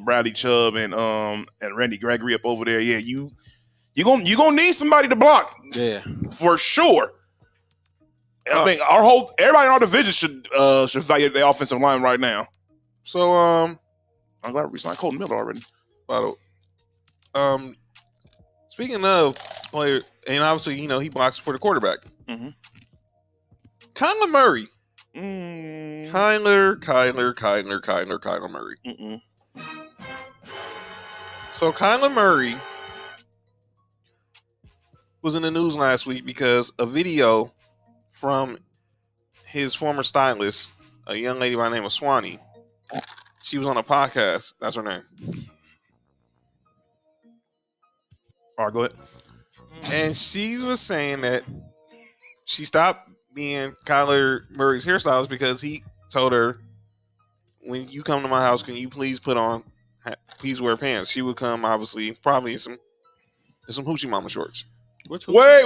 Bradley Chubb, and Randy Gregory up over there. Yeah, you gonna need somebody to block. Yeah, for sure. I think everybody in our division should evaluate their offensive line right now. So I'm glad we signed Colton Miller already. Speaking of players, and obviously he blocks for the quarterback. Mm-hmm. Kyler Murray. Mm. Kyler Murray. Mm-mm. So Kyler Murray was in the news last week because a video from his former stylist, a young lady by the name of Swanee, she was on a podcast. That's her name. All right, go ahead. And she was saying that she stopped being Kyler Murray's hairstylist because he told her, when you come to my house, can you please please wear pants? She would come, obviously, probably in some Hoochie Mama shorts. Wait. What's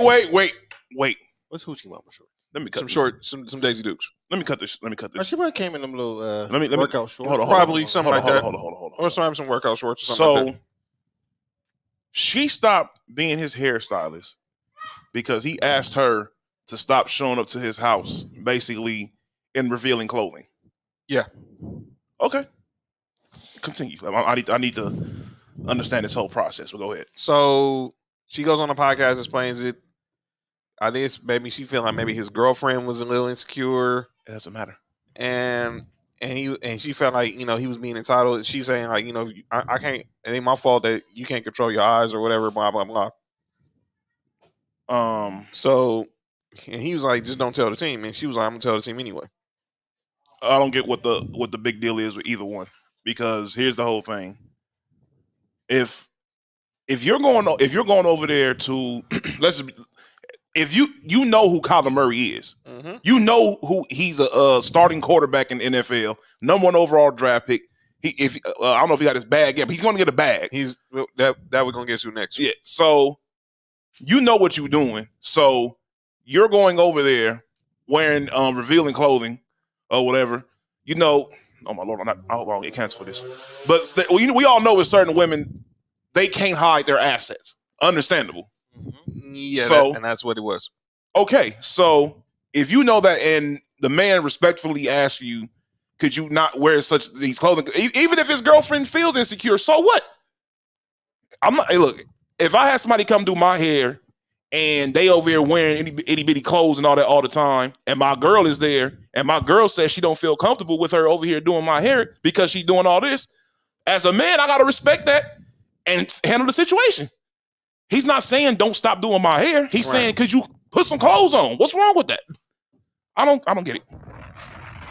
Hoochie Mama shorts? Let me cut some Daisy Dukes. Let me cut this. She probably came in them little workout shorts. Hold on, probably something like that. Hold on. Or some workout shorts or something like that. She stopped being his hairstylist because he asked her to stop showing up to his house, basically in revealing clothing. Yeah. Okay. Continue. I need to understand this whole process. But go ahead. So she goes on the podcast, explains it. I think maybe she feel like maybe his girlfriend was a little insecure. It doesn't matter. And she felt like he was being entitled. She's saying like I can't. It ain't my fault that you can't control your eyes or whatever. Blah blah blah. So, and he was like, just don't tell the team. And she was like, I'm gonna tell the team anyway. I don't get what the big deal is with either one, because here's the whole thing. If you're going over there to if you know who Kyler Murray is, you know who he's a starting quarterback in the NFL, #1 overall draft pick. I don't know if he got his bag yet, but he's going to get a bag. He's that we're going to get to next. Yeah. So you know what you're doing. So you're going over there wearing revealing clothing or whatever. You know, oh my Lord, I hope I don't get canceled for this. But we all know with certain women, they can't hide their assets. Understandable. Yeah, so, and that's what it was. Okay, so if you know that and the man respectfully asks you, could you not wear these clothing? Even if his girlfriend feels insecure, so what? Hey, look, if I had somebody come do my hair and they over here wearing itty bitty clothes and all that all the time, and my girl is there, and my girl says she don't feel comfortable with her over here doing my hair because she's doing all this, as a man, I gotta respect that and handle the situation. He's not saying don't stop doing my hair. He's saying, could you put some clothes on? What's wrong with that? I don't get it.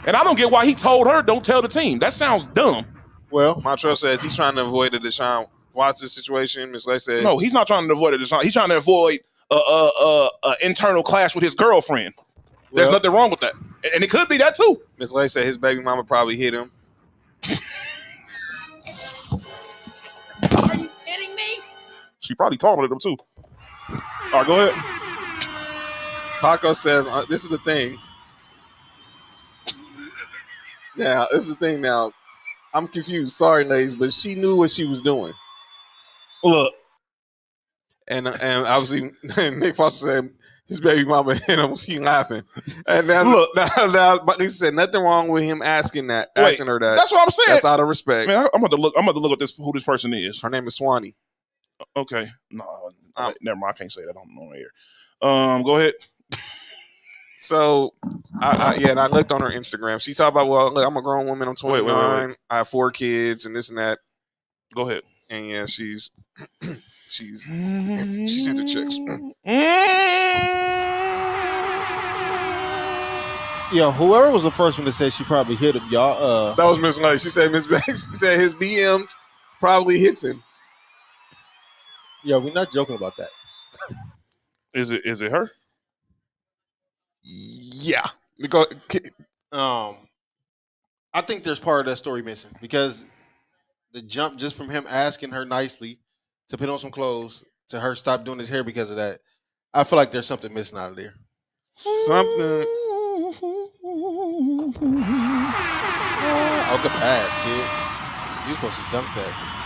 And I don't get why he told her don't tell the team. That sounds dumb. Well, Montreal says he's trying to avoid the Deshaun Watson situation. Ms. Lay said no, he's not trying to avoid it. He's trying to avoid a internal clash with his girlfriend. There's nothing wrong with that. And it could be that too. Ms. Lay said his baby mama probably hit him. Are you kidding me? She probably talking to him too. All right, go ahead. Paco says, this is the thing. Now, this is the thing now. I'm confused. Sorry, ladies, but she knew what she was doing. Look. And obviously, Nick Foster said his baby mama hit him. Was he laughing? And now, look, now, but he said nothing wrong with him asking her that. That's what I'm saying. That's out of respect. Man, I'm about to look at who this person is. Her name is Swanee. Okay. No, never mind. I can't say that on air. Go ahead. So, I looked on her Instagram. She talked about, well, look, I'm a grown woman. I'm 29. Wait. I have 4 kids and this and that. Go ahead. And yeah, she's into chicks. Yeah, whoever was the first one to say she probably hit him, y'all. That was Miss Lay. She said Miss Banks said his BM probably hits him. Yeah, we're not joking about that. Is it her? Yeah. Because I think there's part of that story missing because the jump just from him asking her nicely to put on some clothes to her stop doing his hair because of that, I feel like there's something missing out of there. Something. Oh, good pass, kid. You're supposed to dunk that.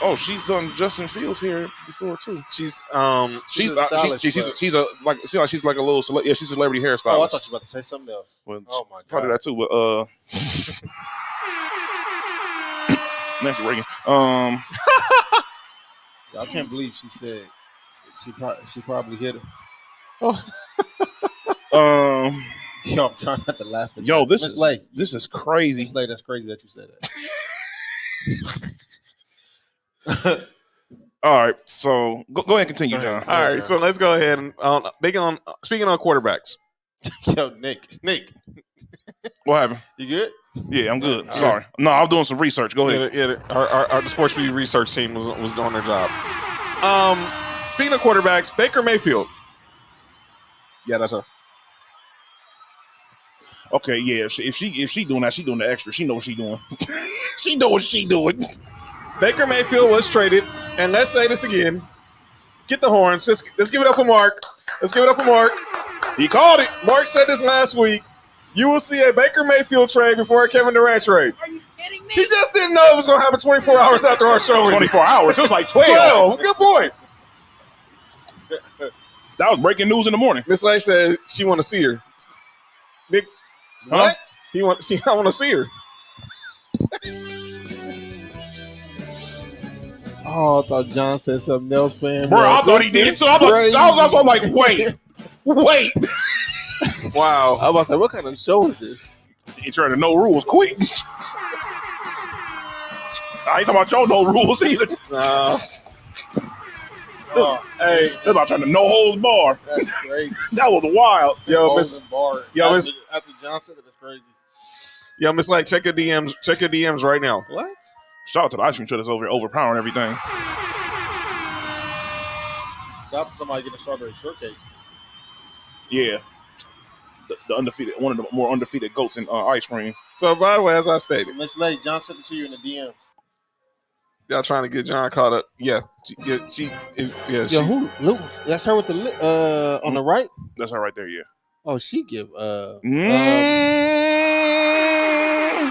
Oh, she's done Justin Fields here before too. She's like a little she's a celebrity hairstylist. Oh, I thought you were about to say something else. Well, oh my god, probably that too. But Nancy Reagan. I can't believe she said she probably hit him. Yo, I'm trying not to laugh at yo, that. this is crazy. Miss Lay, that's crazy that you said that. All right, so go ahead and continue, John. All right, so let's go ahead and speaking on quarterbacks. Yo, Nick, what happened? You good? Yeah, I'm good. Sorry, no, I'm doing some research. Go ahead. Yeah, our Sports Review research team was doing their job. Speaking of quarterbacks, Baker Mayfield. Yeah, that's her. Okay, yeah. If she doing that, she doing the extra. She know what she doing. She know what she doing. Baker Mayfield was traded, and let's say this again. Get the horns. Let's give it up for Mark. Let's give it up for Mark. He called it. Mark said this last week. You will see a Baker Mayfield trade before a Kevin Durant trade. Are you kidding me? He just didn't know it was going to happen 24 hours after our show. 24 hours. It was like 12. 12. Good point. That was breaking news in the morning. Miss Lay said she want to see her. Nick, what? I want to see her. Oh, I thought John said something else, fam. Bro, I thought he did. So I was like, wait. Wow. I was like, what kind of show is this? He turned to no rules quick. I ain't talking about your no rules either. No. Hey, that's about turning to no holds bar. That's crazy. That was wild. Yo, Miss after John said it, that's crazy. Yo, Miss Lake, check your DMs. Check your DMs right now. What? Shout out to the ice cream truck that's overpowering everything. Shout out to somebody getting a strawberry shortcake. Yeah. The undefeated, one of the more undefeated goats in ice cream. So, by the way, as I stated, Miss Lay, John sent it to you in the DMs. y'all trying to get John caught up. Yeah. She. Yo, who? Luke? That's her with the on the right. That's her right there. Yeah. Oh, she give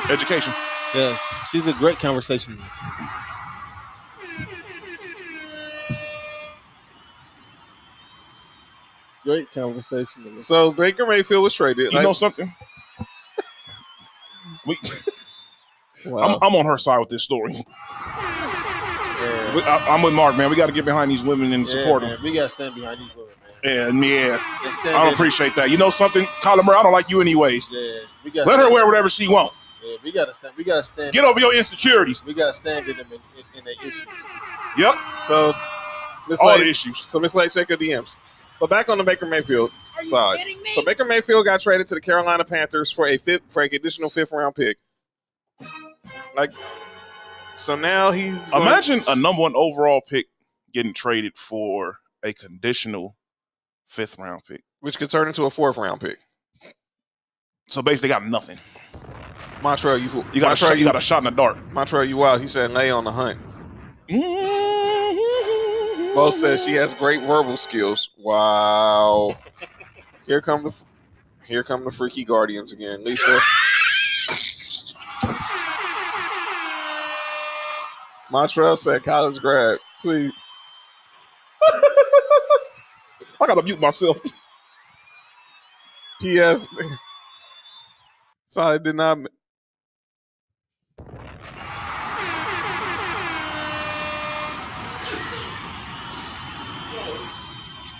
Education. yes, she's a great conversationalist. Great conversationalist. So Baker Mayfield was traded. You know something? Wow. I'm on her side with this story. I'm with Mark, man. We got to get behind these women and support them. We got to stand behind these women, man. And I don't in. appreciate that. You know something, Kyler Murray? I don't like you anyways. Yeah, we got. Let her wear whatever she wants. Yeah, we got to stand. We got to stand. Get over your insecurities. We got to stand in them in their issues. Yep. So all the issues. So Miss Lake, check your DMs. But back on the Baker Mayfield Are you side. kidding me? So Baker Mayfield got traded to the Carolina Panthers for an additional 5th round pick. So now he's Imagine a number 1 overall pick getting traded for a conditional 5th round pick, which could turn into a 4th round pick. So basically, got nothing. Montreal, you got a shot in the dark. Montreal, you wild. He said lay on the hunt. Mo says she has great verbal skills. Wow. Here come the freaky guardians again. Lisa. Montreal said college grad. Please. I gotta mute myself. P.S. Sorry, did not.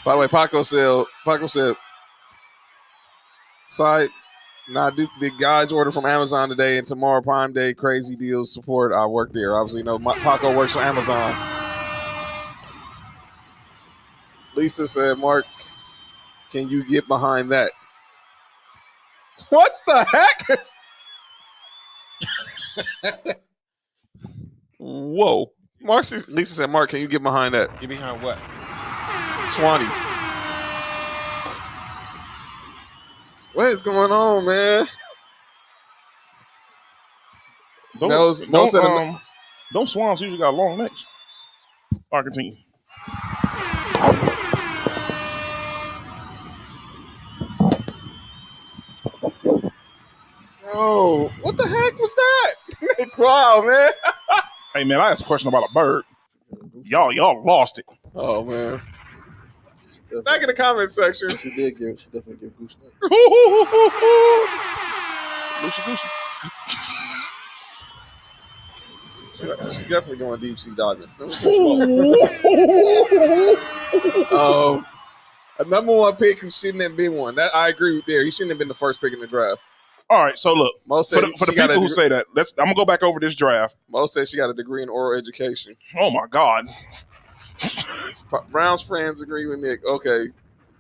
By the way, Paco said, sorry, the guys order from Amazon today and tomorrow Prime Day, crazy deals, support. I work there. Obviously, Paco works for Amazon. Lisa said, Mark, can you get behind that? What the heck? Whoa. Lisa said, Mark, can you get behind that? Get behind what? Swanee. What is going on, man? Don't swans usually got long necks. All right, continue. Oh, what the heck was that? Wow, man. Hey, man, I asked a question about a bird. Y'all lost it. Oh, man. Back in the comment section. She definitely give goose neck. Lucy Goosey. She's definitely going deep sea diving. A number 1 pick who shouldn't have been one. That I agree with there. He shouldn't have been the first pick in the draft. All right, so look, for the people who say that, I'm gonna go back over this draft. Mo said she got a degree in oral education. Oh my God. Brown's friends agree with Nick. Okay.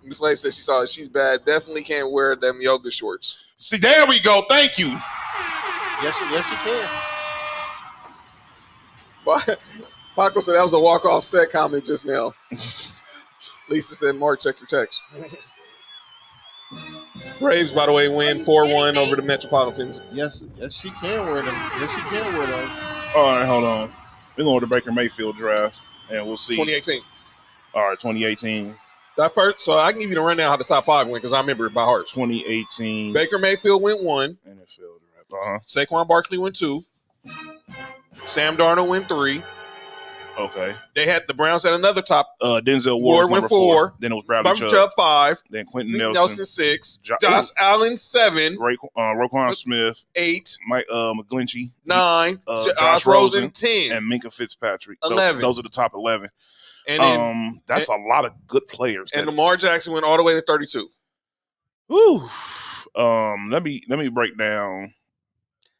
Miss Lay said she saw it. She's bad. Definitely can't wear them yoga shorts. See, there we go. Thank you. Yes, she can. Paco said that was a walk-off set comment just now. Lisa said, Mark, check your text. Braves, by the way, win 4-1 over the Metropolitans. Yes, she can wear them. Yes, she can wear those. All right, hold on. We're going to the Baker Mayfield draft, and we'll see. 2018. All right, 2018. That first, so I can give you the rundown how the top 5 went because I remember it by heart. 2018. Baker Mayfield went 1. NFL draft. Saquon Barkley went 2. Sam Darnold went 3. Okay. The Browns had another top. Denzel Ward went 4. Then it was Bradley Chubb 5. Then Quentin Nelson 6. Josh Allen 7. Roquan Smith 8. Mike McGlinchey 9. Josh Rosen 10. and Minka Fitzpatrick 11. Those are the top 11. And then, that's a lot of good players. And Lamar Jackson went all the way to 32. Whew. Let me break down.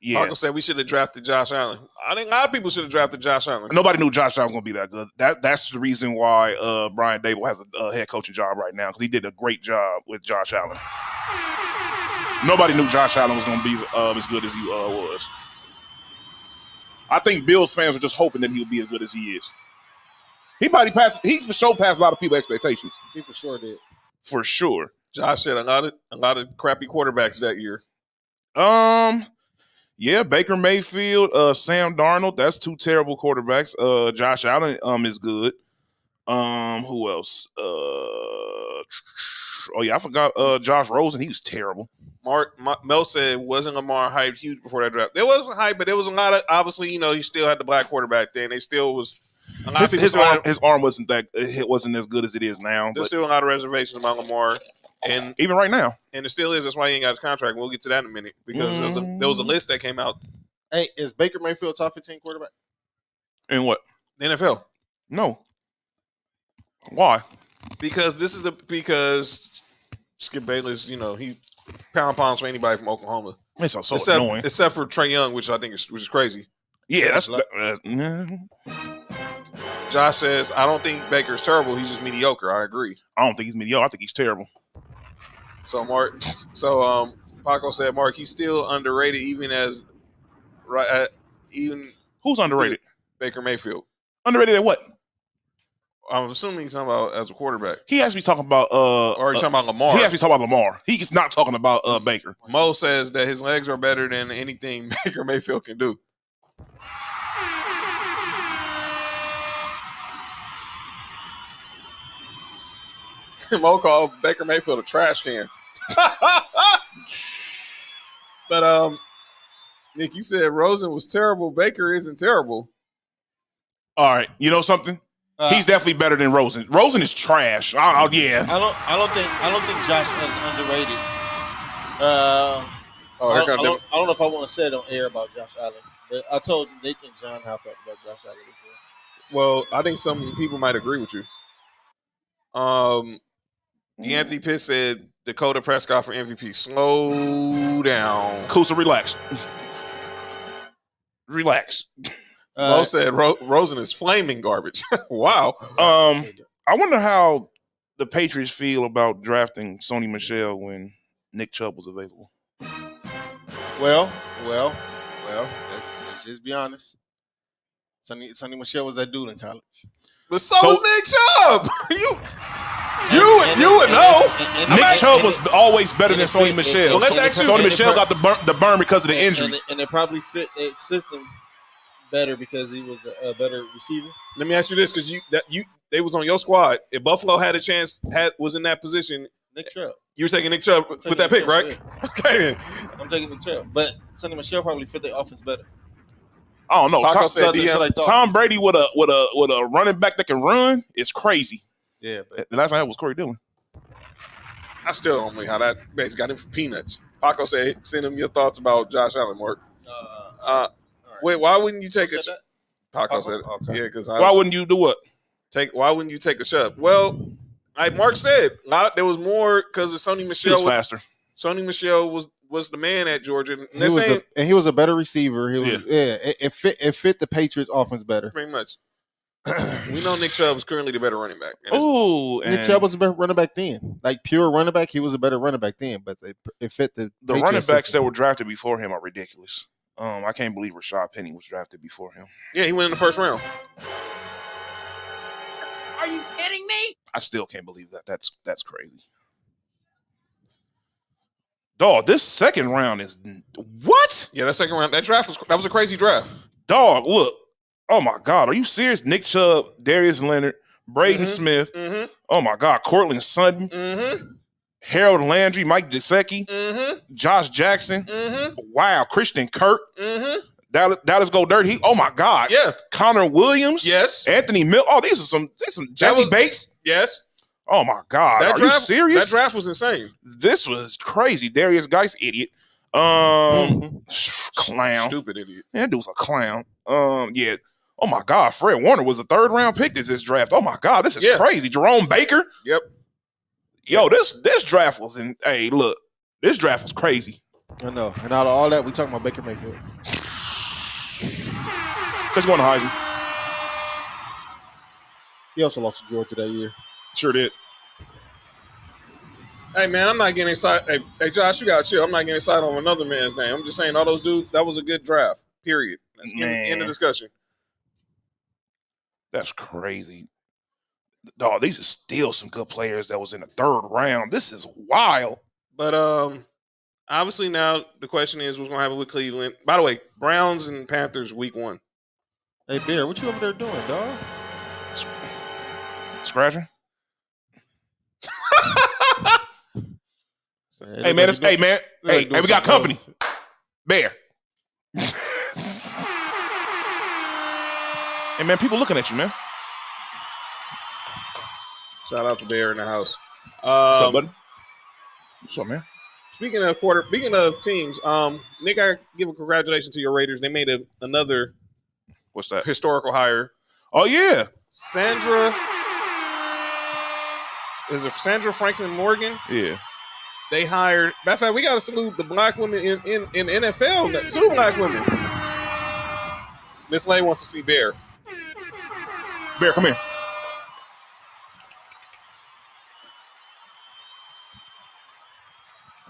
Yeah. Marco said we should have drafted Josh Allen. I think a lot of people should have drafted Josh Allen. Nobody knew Josh Allen was going to be that good. That's the reason why Brian Dable has a head coaching job right now, because he did a great job with Josh Allen. Nobody knew Josh Allen was going to be as good as he was. I think Bills fans were just hoping that he would be as good as he is. He for sure passed a lot of people's expectations. He for sure did. For sure. Josh said a lot of crappy quarterbacks that year. Yeah, Baker Mayfield, Sam Darnold. That's two terrible quarterbacks. Josh Allen is good. Who else? Oh yeah, I forgot. Josh Rosen. He was terrible. Mel said wasn't Lamar hyped huge before that draft. There wasn't hype, but there was a lot of obviously. He still had the black quarterback then. They still was a lot of people. His arm wasn't as good as it is now. There's still a lot of reservations about Lamar, and even right now, and there still is. That's why he ain't got his contract. We'll get to that in a minute because there was a list that came out. Hey, is Baker Mayfield top 15 quarterback? In what? The NFL. No. Why? Because Skip Bayless, he pounds for anybody from Oklahoma. It's so annoying. Except for Trae Young, which I think is crazy. Yeah, that's Josh says, I don't think Baker's terrible. He's just mediocre. I agree. I don't think he's mediocre. I think he's terrible. So Paco said, Mark, he's still underrated even who's underrated? Baker Mayfield. Underrated at what? I'm assuming he's talking about as a quarterback. He has to be talking about or he's talking about Lamar. He has to be talking about Lamar. He's not talking about Baker. Mo says that his legs are better than anything Baker Mayfield can do. Mo called Baker Mayfield a trash can. But Nick, you said Rosen was terrible. Baker isn't terrible. All right, you know something? He's definitely better than Rosen. Rosen is trash. Yeah. I don't think Josh is underrated. I don't know if I want to say it on air about Josh Allen, but I told Nick and John how I felt about Josh Allen before. Well, I think some people might agree with you. Anthony Pitt said Dakota Prescott for MVP. Slow down. Kusa, relax. Relax. Mo said Rosen is flaming garbage. Wow. I wonder how the Patriots feel about drafting Sony Michel when Nick Chubb was available. Well. Let's just be honest. Sony Michel was that dude in college. But so was Nick Chubb. You would know. Nick Chubb was always better than Sony Michel. Sony Michel got the burn because of the injury. And it probably fit that system better because he was a better receiver. Let me ask you this, because they was on your squad. If Buffalo had a chance, was in that position, Nick Chubb. You were taking Nick Chubb with that pick, right? Yeah. Okay, then. I'm taking Nick Chubb, but Sonny Michel probably fit the offense better. I don't know. Tom Brady with a running back that can run is crazy. Yeah, but the last time I had was Corey Dillon. I still don't know how that basically got him for peanuts. Paco said, "Send him your thoughts about Josh Allen, Mark." Wait, why wouldn't you take Paco said, okay. "Yeah, because why wouldn't you do what? Why wouldn't you take a Chubb?" Well, like Mark said, there was more because of Sony Michel. He was faster. Sony Michel was the man at Georgia, and he was a better receiver. It fit the Patriots offense better. Pretty much. We know Nick Chubb is currently the better running back. Nick Chubb was a better running back then. Like pure running back, he was a better running back then. But it fit the running backs system that were drafted before him are ridiculous. I can't believe Rashad Penny was drafted before him. Yeah, he went in the first round. Are you kidding me? I still can't believe that. That's crazy. Dog, this second round is what? Yeah, that second round, that was a crazy draft. Dog, look. Oh my God, are you serious? Nick Chubb, Darius Leonard, Braden Smith. Mm-hmm. Oh my God, Cortland Sutton, Harold Landry, Mike Gesicki, Josh Jackson. Wow, Christian Kirk, Dallas Go Dirt. Oh my God, yeah. Connor Williams, yes. Anthony Mill. Oh, these are some Jesse Bates, yes. Oh my God, are you serious? That draft was insane. This was crazy. Darius Geis, idiot. Clown, stupid idiot. Yeah, that dude's a clown. Yeah. Oh my God, Fred Warner was a third round pick this draft. Oh my God, this is crazy. Jerome Baker. Yep. Yo, this draft was hey, look, this draft was crazy. I know. And out of all that, we talking about Baker Mayfield. Let's go on to Heisman. He also lost to Georgia that year. Sure did. Hey man, I'm not getting excited. Hey Josh, you gotta chill. I'm not getting excited on another man's name. I'm just saying all those dudes, that was a good draft. Period. That's end of discussion. That's crazy. Dog, these are still some good players that was in the third round. This is wild. But obviously now the question is what's going to happen with Cleveland. By the way, Browns and Panthers week 1. Hey, Bear, what you over there doing, dog? Scratching? Hey, man, Hey, we got company. Bear. Hey, man, people looking at you, man. Shout out to Bear in the house. What's up, buddy? What's up, man? Speaking of teams, Nick, I give a congratulations to your Raiders. They made another What's that? historical hire. Oh, yeah. Sandra Franklin Morgan? Yeah. They hired. Matter of fact, we got to salute the black women in NFL. 2 black women. Miss Lay wants to see Bear. Bear, come here.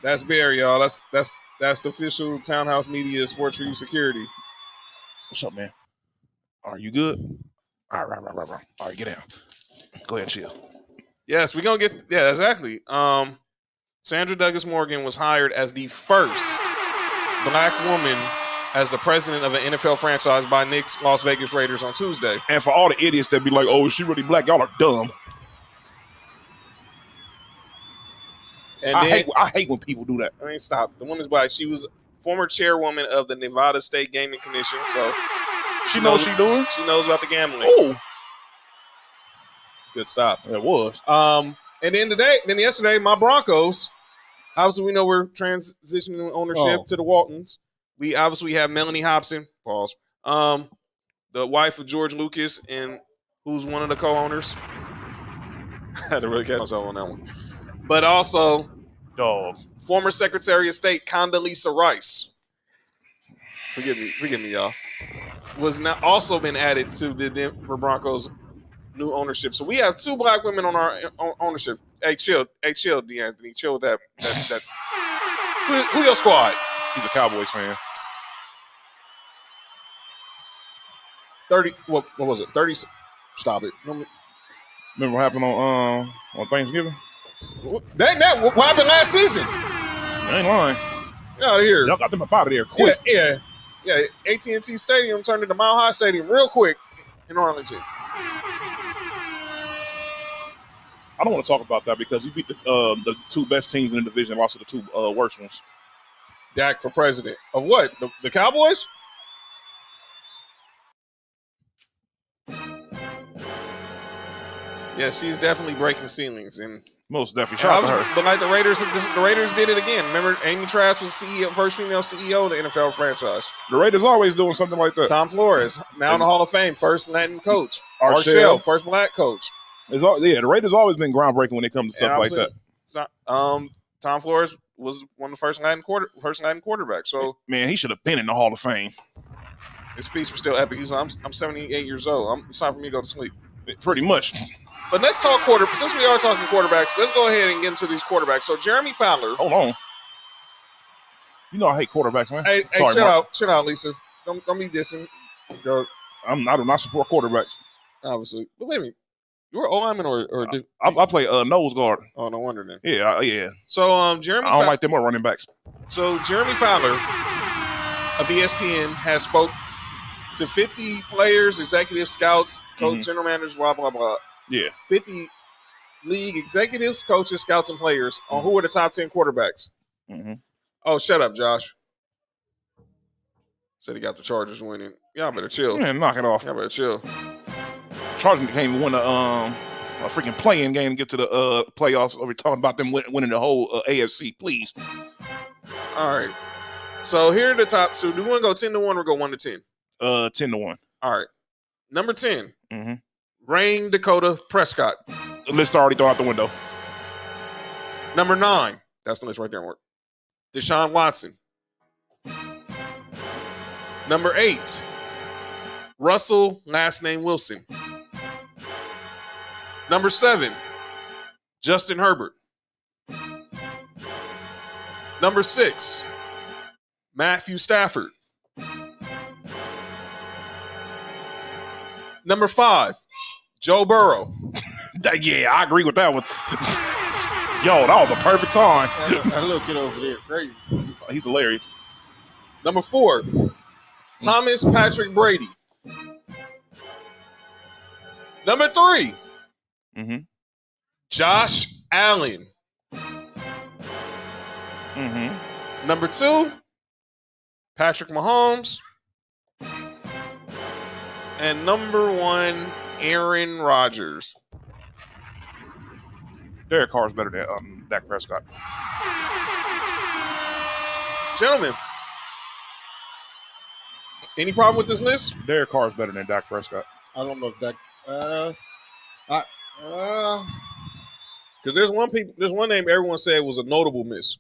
That's Bear, y'all. That's the official Townhouse Media Sports for You security. What's up, man? Are you good? All right. All right, get down. Go ahead and chill. Yes, we're gonna get. Yeah, exactly. Sandra Douglas Morgan was hired as the first black woman as the president of an NFL franchise by Nick's Las Vegas Raiders on Tuesday. And for all the idiots that be like, "Oh, is she really black?" Y'all are dumb. And I hate when people do that. I mean, stop. The woman's black. She was former chairwoman of the Nevada State Gaming Commission, so She knows what she doing. she knows about the gambling. Oh, Good stop. it was. And then yesterday, my Broncos. Obviously, we know we're transitioning ownership to the Waltons. We obviously have Melanie Hobson, pause, the wife of George Lucas, and who's one of the co-owners. I had to really catch myself on that one. But also, Dog. former Secretary of State Condoleezza Rice. Forgive me, y'all. Was now also been added to the Denver Broncos' new ownership. So we have 2 black women on our ownership. Hey, chill, DeAnthony. Chill with that. Who your squad? He's a Cowboys fan. 30. What was it? 30. Stop it. Remember what happened on Thanksgiving? That what happened last season? I ain't lying. Get out of here. Y'all got them up out of there quick. Yeah. AT&T Stadium turned into Mile High Stadium real quick in Arlington. I don't want to talk about that because you beat the 2 best teams in the division and lost to the 2 worst ones. Dak for president of what? The Cowboys? Yeah, she's definitely breaking ceilings, and Most definitely. Shout out to her. But like the Raiders did it again. Remember, Amy Trask was CEO, first female CEO of the NFL franchise. The Raiders always doing something like that. Tom Flores, now in the Hall of Fame, first Latin coach. Arshell, first black coach. The Raiders always been groundbreaking when it comes to stuff like that. Tom Flores was one of the first Latin quarterbacks. So man, he should have been in the Hall of Fame. his speech was still epic. He's I'm 78 years old. It's time for me to go to sleep. Pretty much. But let's talk quarterbacks. Since we are talking quarterbacks, let's go ahead and get into these quarterbacks. So Jeremy Fowler. Hold on. You know I hate quarterbacks, man. Hey, Sorry, chill out, Lisa. Don't be dissing. Go. I do not support quarterbacks. Obviously. But wait a minute. You were O-lineman or I play nose guard. Oh, no wonder then. Yeah. So Jeremy I don't like them more running backs. So Jeremy Fowler of ESPN has spoke to 50 players, executives, scouts, coach, general managers, blah, blah, blah. Yeah. 50 league executives, coaches, scouts, and players on who are the top 10 quarterbacks. Mm-hmm. Oh, shut up, Josh. Said he got the Chargers winning. Y'all better chill. Man, knock it off. Y'all better chill. Chargers can't even win a freaking play-in game to get to the playoffs. We're talking about them winning the whole AFC, please. All right. So here are the top. So do we want to go 10-1 or go 1-10? 10-1. All right. Number 10. Mm-hmm. Rain Dakota Prescott. The list already thrown out the window. Number 9. That's the list right there. Deshaun Watson. Number 8. Russell, last name Wilson. Number 7. Justin Herbert. Number 6. Matthew Stafford. Number 5. Joe Burrow. Yeah, I agree with that one. Yo, that was a perfect time. That little kid over there, crazy. He's hilarious. Number 4, Thomas Patrick Brady. Number 3, Mm-hmm. Josh Allen. Mm-hmm. Number 2, Patrick Mahomes. And number 1, Aaron Rodgers. Derek Carr's better than Dak Prescott. Gentlemen, any problem with this list? Derek Carr's better than Dak Prescott. I don't know if that. Because there's one name everyone said was a notable miss.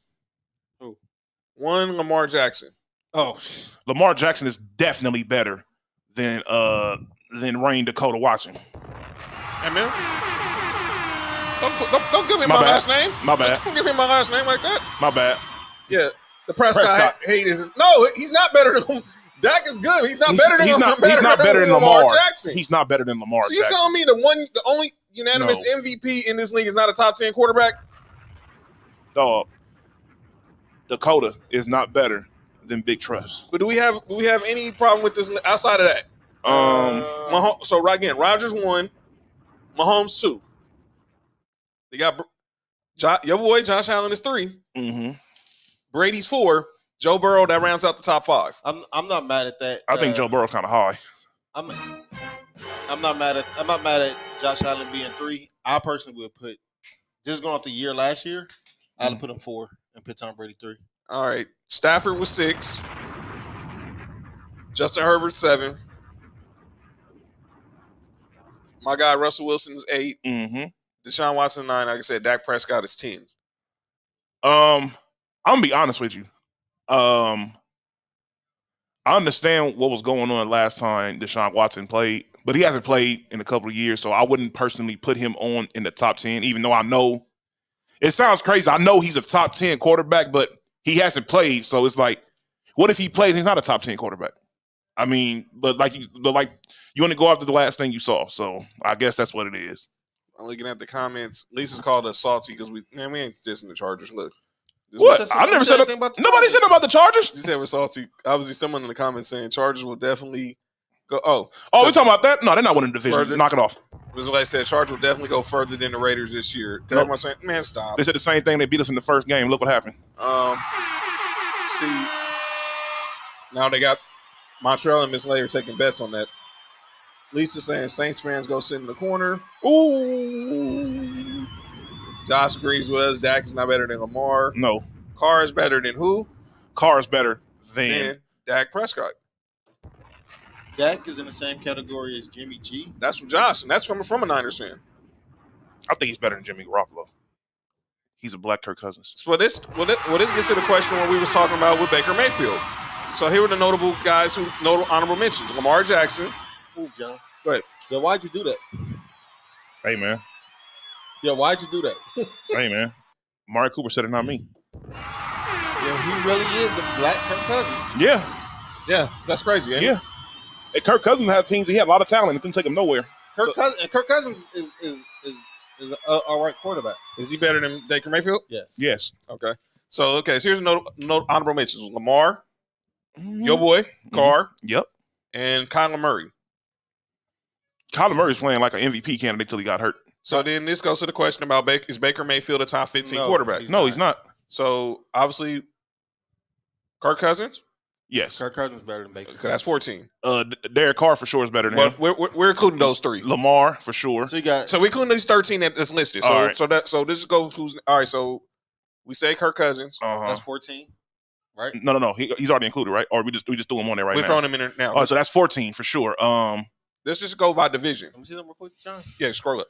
Who? One, Lamar Jackson. Oh, Lamar Jackson is definitely better than Rain Dakota Watson. Hey, man. Don't give him my last name. My bad. Don't give him my last name like that. My bad. Yeah. The Prescott hate is no, he's not better than Dak is good. He's not better than Lamar Jackson. He's not better than Lamar So you Jackson. telling me the only unanimous MVP in this league is not a top 10 quarterback? Dog. Dakota is not better than Big Trust. But do we have any problem with this outside of that? So right again, Rodgers 1, Mahomes 2. They got your boy Josh Allen is 3. Mm-hmm. Brady's 4. Joe Burrow, that rounds out the top 5. I'm not mad at that. I think Joe Burrow's kind of high. I'm not mad at Josh Allen being 3. I personally would put, just going off the year last year, I'd have put him 4 and put Tom Brady 3. All right. Stafford was 6. Justin Herbert 7. My guy Russell Wilson's 8. Mm-hmm. Deshaun Watson 9. Like I said, Dak Prescott is 10. I'm gonna be honest with you. I understand what was going on last time Deshaun Watson played, but he hasn't played in a couple of years, so I wouldn't personally put him on in the top 10, even though I know it sounds crazy. I know he's a top 10 quarterback, but he hasn't played, so it's like, what if he plays and he's not a top 10 quarterback? I mean, but you only go after the last thing you saw, so I guess that's what it is. I'm looking at the comments. Lisa's called us salty because we ain't dissing the Chargers. Look. What? I never said anything about the Nobody said about the Chargers. She said we're salty. Obviously, someone in the comments saying Chargers will definitely go. Oh, we talking about that? No, they're not winning the division. Further. Knock it off. Was what I said. Chargers will definitely go further than the Raiders this year. Nope. Everyone's saying, man, stop. They said the same thing. They beat us in the first game. Look what happened. See, now they got Montreal and Miss Layer taking bets on that. Lisa saying Saints fans go sit in the corner. Ooh. Josh agrees with us. Dak is not better than Lamar. No. Carr is better than who? Carr is better than Dak Prescott. Dak is in the same category as Jimmy G. That's from Josh, and that's from a Niners fan. I think he's better than Jimmy Garoppolo. He's a black Kirk Cousins. So this gets to the question when we was talking about with Baker Mayfield. So here were the notable guys honorable mentions. Lamar Jackson. Move, John. Go ahead. Yeah, why'd you do that? Hey, man. Yeah, why'd you do that? Hey, man. Amari Cooper said it, not me. Yeah, he really is the black Kirk Cousins. Yeah, that's crazy. Yeah. And Kirk Cousins had teams. He had a lot of talent. It didn't take him nowhere. Kirk Cousins is a all right quarterback. Is he better than Baker Mayfield? Yes. Okay. So here's a note honorable mentions: Lamar, your boy Carr, Yep. and Kyler Murray. Kyler Murray's playing like an MVP candidate till he got hurt. So then this goes to the question about is Baker Mayfield a top 15 quarterback? He's not. So obviously, Kirk Cousins. Yes. Kirk Cousins better than Baker. Okay, that's 14. Derek Carr for sure is better than him. We're including those 3. Lamar for sure. So we including these 13 that's listed. So all right. so this goes who's all right. So we say Kirk Cousins. That's 14, right? No. He's already included, right? Or we just threw him on there right now. We're throwing him in there now. Oh, so that's 14 for sure. Let's just go by division. Let me see them real quick, John. Yeah, scroll up.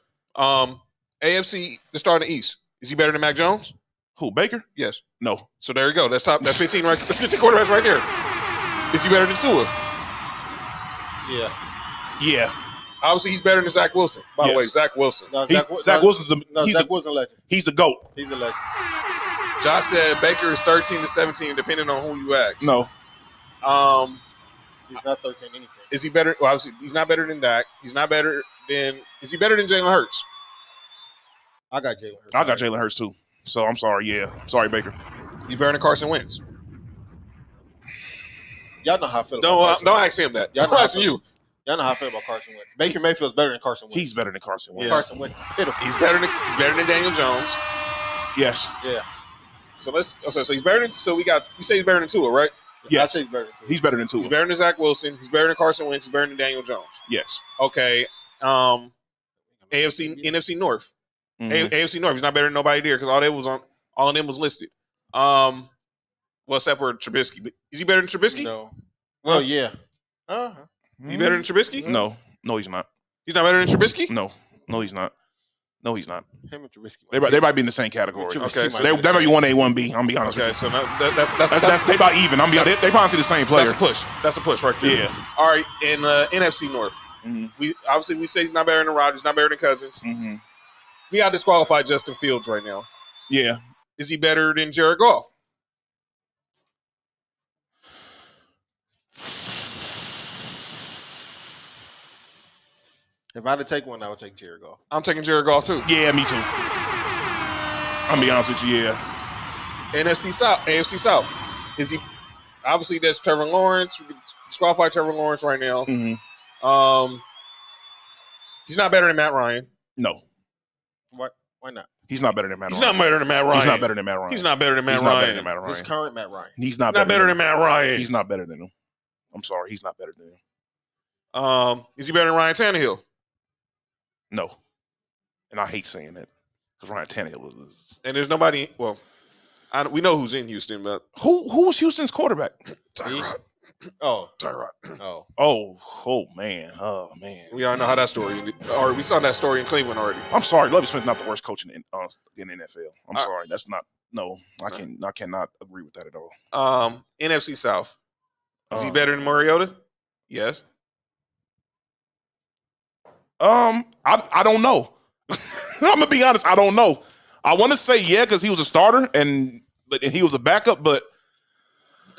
AFC, the start of the East. Is he better than Mac Jones? Who, Baker? Yes. No. So there you go. That's 15 right. That's 15 quarterbacks right there. Is he better than Tua? Yeah. Obviously, he's better than Zach Wilson. By the way, Zach Wilson. No, Zach Wilson's Zach Wilson's a legend. He's the GOAT. He's a legend. Josh said Baker is 13 to 17, depending on who you ask. No. He's not 13 anything. Is he better? Well, obviously, he's not better than Dak. Is he better than Jalen Hurts? I got Jalen Hurts. I got Jalen Hurts too. So I'm sorry. Yeah, sorry, Baker. He's better than Carson Wentz. Y'all know how I feel about Carson Don't Wentz. ask him that. Y'all know Ask you. Y'all know how I feel about Carson Wentz. Baker Mayfield's better than Carson Wentz. He's better than Carson Wentz. Yeah. Carson Wentz is pitiful. He's better than Daniel Jones. Yes. Yeah. So he's better than. So you say he's better than Tua, right? Yeah. I Yes. say he's better than Tua. He's better than Tua. He's better than Zach Wilson. He's better than Carson Wentz. He's better than Daniel Jones. Yes. Okay. NFC North. Mhm. AFC North. He's not better than nobody there because all of them was listed. Well, except for Trubisky. But is he better than Trubisky? No. Well, yeah. Uh-huh. He better than Trubisky? No, he's not. He's not better than Trubisky? No, he's not. No, he's not. Him and Trubisky. They might be in the same category. Okay, so they might be 1A, 1B. I'm be honest Okay, with so you. that's They about even. They probably the same player. That's a push right there. Yeah. All right, in NFC North, Mhm. we say he's not better than Rodgers, not better than Cousins. Mm-hmm. We got disqualified Justin Fields right now. Yeah. Is he better than Jared Goff? If I had to take one, I would take Jared Goff. I'm taking Jared Goff too. Yeah, me too. I'm be honest with you. Yeah. AFC South. Is he? Obviously, that's Trevor Lawrence. We can disqualify Trevor Lawrence right now. Mm-hmm. He's not better than Matt Ryan. No, Why not? he's not better than Matt He's Ryan. not better than Matt Ryan. He's not better than Matt Ryan. He's not better than Matt He's not better Ryan. than Matt Ryan. His current Matt Ryan. He's not Not better than Matt Ryan. He's not better than him. I'm sorry. He's not better than him. Is he better than Ryan Tannehill? No. And I hate saying that because Ryan Tannehill was. And there's nobody. Well, we know who's in Houston, but Who was Houston's quarterback? Tyrod. Oh. Tyrod. Oh. Oh man. Oh man. We all know how that story ended. Or we saw that story in Cleveland already. I'm sorry. Lovie Smith's not the worst coach in the NFL. I'm sorry. That's not. No, I cannot agree with that at all. NFC South. Is he better than Mariota? Yes. I don't know. I'm gonna be honest. I don't know. I want to say yeah because he was a starter and he was a backup, but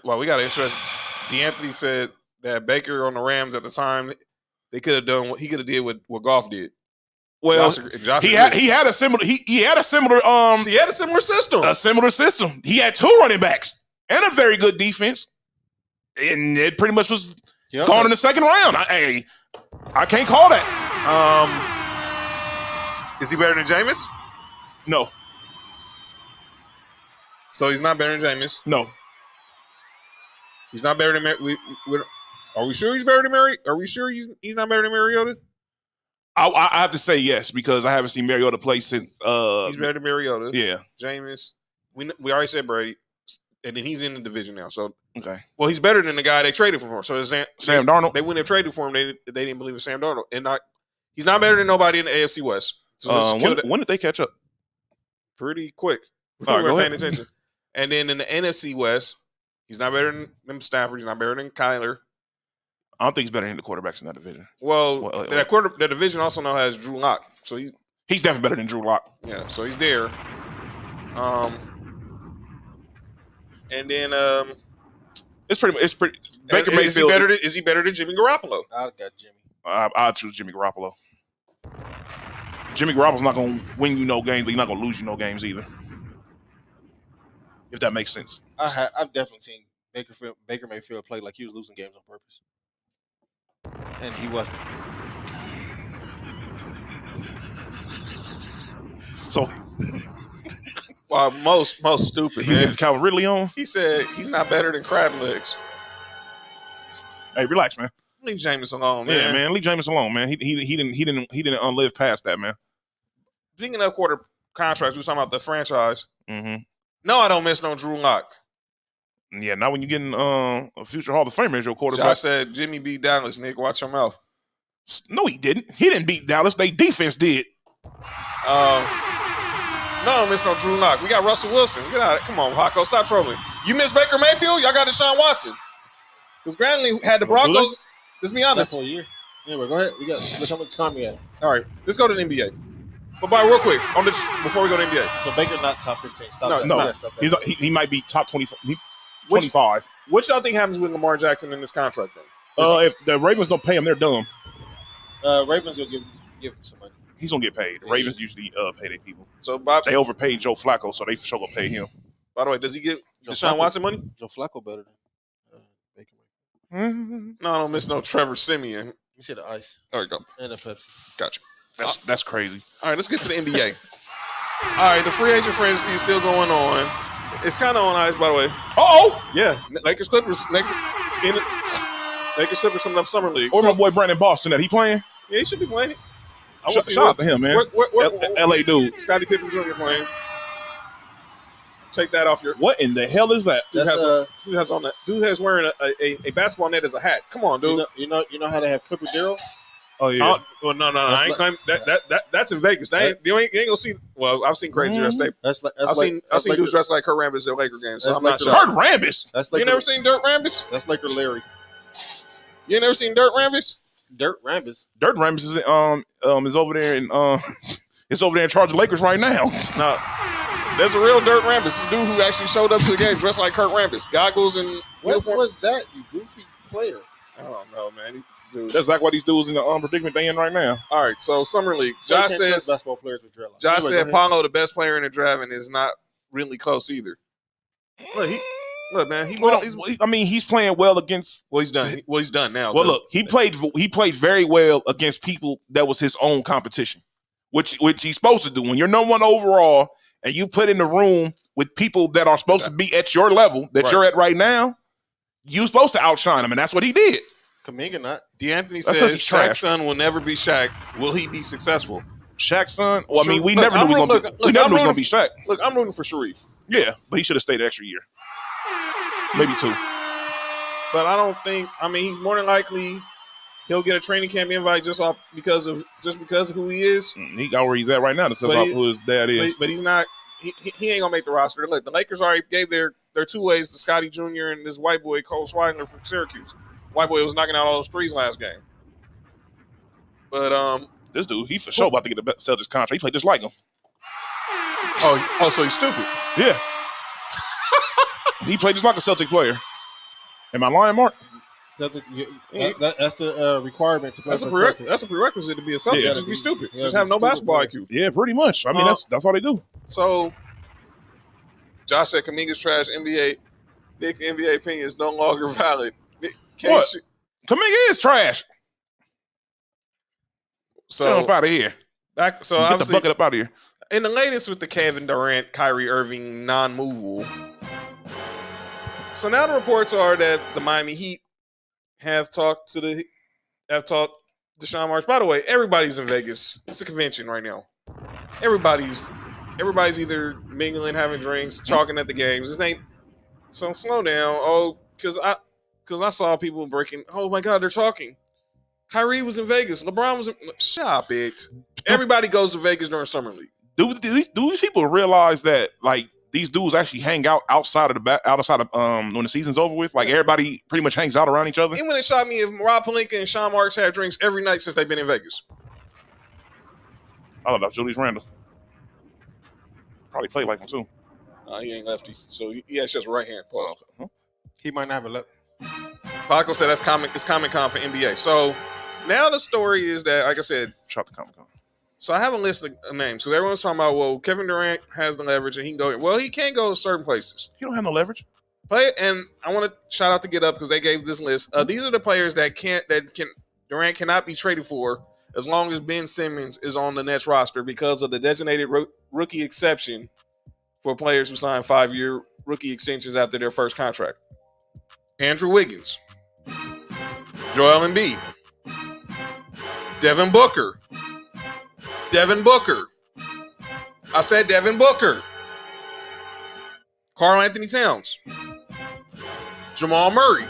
Well, we got to interest. DeAnthony said that Baker on the Rams at the time they could have done what he could have did what Goff did. well, Josh he had a similar system. a similar system. He had two running backs and a very good defense, and it pretty much was gone in the second round. I can't call that. Is he better than Jameis? No, So he's not better than Jameis. no. He's not better than are we sure he's better than Mary? Are we sure he's not better than Mariota? I have to say yes because I haven't seen Mariota play since. He's better than Mariota. Yeah. Jameis. We already said Brady, and then he's in the division now. So Okay. well, he's better than the guy they traded for him. So it's Sam Darnold. They wouldn't have traded for him. They didn't believe in Sam Darnold, and he's not better than nobody in the AFC West. So let's kill that when did they catch up? pretty quick. All right, We go weren't ahead. paying attention. And then in the NFC West, he's not better than Stafford. He's not better than Kyler. I don't think he's better than the quarterbacks in that division. Well, Well, that division also now has Drew Lock. So He's definitely better than Drew Lock. so he's there. And then It's pretty. Baker is he Mayfield. is he better than Jimmy Garoppolo? I got Jimmy. I'll choose Jimmy Garoppolo. Jimmy Garoppolo's not going to win you no games, but he's not going to lose you no games either. If that makes sense. I've definitely seen Baker Mayfield play like he was losing games on purpose, and he wasn't. So, Well, most stupid man. is Calvin Ridley on? He said he's not better than crab legs. Hey, relax, man. Leave Jameis alone, man. Yeah, man. Leave Jameis alone, man. He didn't live past that, man. Speaking of quarter contracts, we were talking about the franchise. Mm-hmm. No, I don't miss no Drew Lock. Yeah, not when you're getting a future Hall of Famer as your quarterback. Josh said Jimmy beat Dallas, Nick. Watch your mouth. No, he didn't. He didn't beat Dallas. They defense did. No, I don't miss no Drew Lock. We got Russell Wilson. Get out of it. Come on, Hawko, stop trolling. You miss Baker Mayfield? Y'all got Deshaun Watson. Because Granley had the Broncos. Let's be honest. That's whole year. Anyway, go ahead. Look how much time we have. All right, let's go to the NBA. But real quick, before we go to the NBA. So Baker not top 15. Stop No, that. No, Yeah, stop that. he might be top 20, 25. What y'all think happens with Lamar Jackson in this contract then? If the Ravens don't pay him, they're dumb. Ravens will give him some money. He's gonna get paid. The Ravens usually pay their people. So Bob, They overpaid Joe Flacco, so they for sure gonna pay him. by the way, does he get Joe Deshaun Flacco- Watson money? Joe Flacco better than Baker Mayfield. No, I don't miss no Trevor Siemian. Let me see the ice There we go. and the Pepsi. Gotcha. That's crazy. All right, let's get to the NBA. All right, the free agent frenzy is still going on. It's kind of on ice, by the way. Oh, Yeah, Lakers Clippers next. Lakers Clippers coming up summer league. or So, my boy Brandon Boston that he playing. yeah, he should be playing it. I Shout out to him, man. LA dude. Scottie Pippen Jr. playing. Take that off your. What in the hell is that? Dude That's has on that. Dude has wearing a basketball net as a hat. Come on, dude. you know how they have Clipper Darrell? Oh yeah. Well, no. I ain't claiming that's in Vegas. You ain't gonna see. Well, I've seen crazy dress. I've seen dudes dressed like Kurt Rambis at Laker games. So That's I'm not like sure. Kurt Rambis. That's You Laker, never seen Dirt Rambis? That's Laker Larry. You ain't never seen Dirt Rambis? Dirt Rambis. Dirt Rambis is over there and it's over there in charge of the Lakers right now. No. There's a real Dirt Rambis. This dude who actually showed up to the game dressed like Kurt Rambis. Goggles and What uniform. was that, you goofy player? I don't know, man. Dude. That's like what these dudes in the predicament they in right now. All right, so Summer League. So you Josh can't trust says basketball players with dreadlocks. Josh Anyway, said go ahead. Paulo the best player in the draft and is not really close either. Look, man. He's playing well against. He's done. He's done now. Well, look, he played very well against people that was his own competition, which he's supposed to do. When you're number one overall and you put in the room with people that are supposed to be at your level that you're at right now, you're supposed to outshine them, and that's what he did. Kaminga not. D'Anthony That's 'cause says he's Shaq's trash. son will never be Shaq. Will he be successful? Shaq's son. Well, I mean, we Look, never knew he was going to be. We never knew he was going to be Shaq. Look, I'm rooting for Sharif. Yeah, but he should have stayed an extra year, maybe 2. But I don't think. I mean, he's more than likely he'll get a training camp invite just because of who he is. He got where he's at right now. That's because who his dad is. But he's not. He ain't gonna make the roster. Look, the Lakers already gave their two ways to Scottie Jr. and this white boy Cole Swigler from Syracuse. White boy was knocking out all those threes last game. But This dude, he for sure about to get the Celtics contract. He played just like him. so he's stupid. Yeah. He played just like a Celtic player. Am I lying, Mark? Celtic, that's the requirement to play That's for a the Celtics. that's a prerequisite to be a Celtic. Yeah. Just be stupid. Yeah, Just be have no stupid, basketball bro. IQ. Yeah, pretty much. I mean, that's all they do. So, Josh said Kaminga's trash. Nick's NBA opinion is no longer valid. What? Kaminga is trash. Get him So up out of here. back. So Get the obviously, bucket up out of here. in the latest with the Kevin Durant, Kyrie Irving non-movable. So now the reports are that the Miami Heat have talked Deshaun Marsh. By the way, everybody's in Vegas. It's a convention right now. Everybody's either mingling, having drinks, talking at the games. So slow down. Oh, because I saw people breaking. Oh my God, they're talking. Kyrie was in Vegas. LeBron was in. Stop it. Everybody goes to Vegas during Summer League. Do these people realize that like these dudes actually hang out outside of when the season's over with? Like everybody pretty much hangs out around each other. Even when it shot me if Rob Pelinka and Sean Marks had drinks every night since they've been in Vegas. I don't know, Julius Randle. Probably played like him too. He ain't lefty, so he has just right hand. Pause. He might not have a left. Paco said that's common. It's Comic Con for NBA. So now the story is that, like I said, Shout out to Comic Con. so I have a list of names because everyone's talking about, well, Kevin Durant has the leverage and he can go. Well, he can't go to certain places. He don't have no leverage. And I want to shout out to Get Up because they gave this list. These are the players that Durant cannot be traded for as long as Ben Simmons is on the Nets roster because of the designated rookie exception for players who sign 5-year rookie extensions after their first contract. Andrew Wiggins, Joel Embiid, Devin Booker. I said Devin Booker. Karl Anthony Towns. Jamal Murray.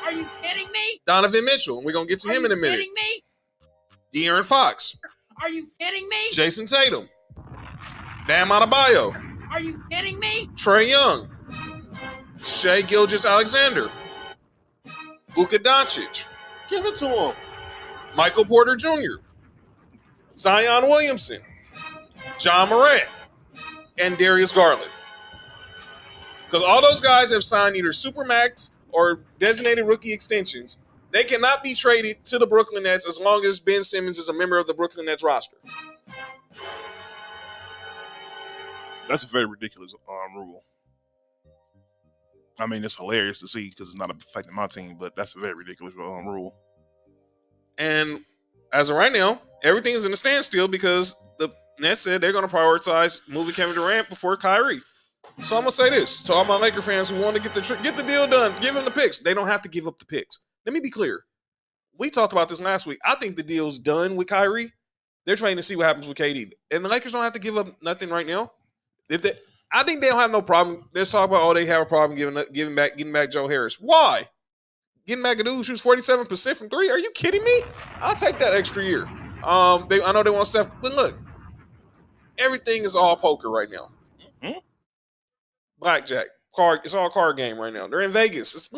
Are you kidding me? Donovan Mitchell. And we're going to get to him in a minute. Kidding me? De'Aaron Fox. Are you kidding me? Jason Tatum. Bam Adebayo. Are you kidding me? Trae Young. Shai Gilgeous-Alexander. Luka Doncic. Give it to him. Michael Porter Jr. Zion Williamson. John Morant. And Darius Garland. Because all those guys have signed either Supermax or designated rookie extensions. They cannot be traded to the Brooklyn Nets as long as Ben Simmons is a member of the Brooklyn Nets roster. That's a very ridiculous rule. I mean, it's hilarious to see because it's not affecting my team, but that's a very ridiculous rule. And as of right now, everything is in a standstill because the Nets said they're going to prioritize moving Kevin Durant before Kyrie. So I'm going to say this to all my Laker fans who want to get the deal done, give them the picks. They don't have to give up the picks. Let me be clear. We talked about this last week. I think the deal's done with Kyrie. They're trying to see what happens with KD. And the Lakers don't have to give up nothing right now. I think they don't have no problem. Let's talk about, they have a problem getting back Joe Harris. Why? Getting back a dude who shoots 47% from three? Are you kidding me? I'll take that extra year. I know they want Steph, but look, everything is all poker right now. Mm-hmm. Blackjack, card. It's all card game right now. They're in Vegas.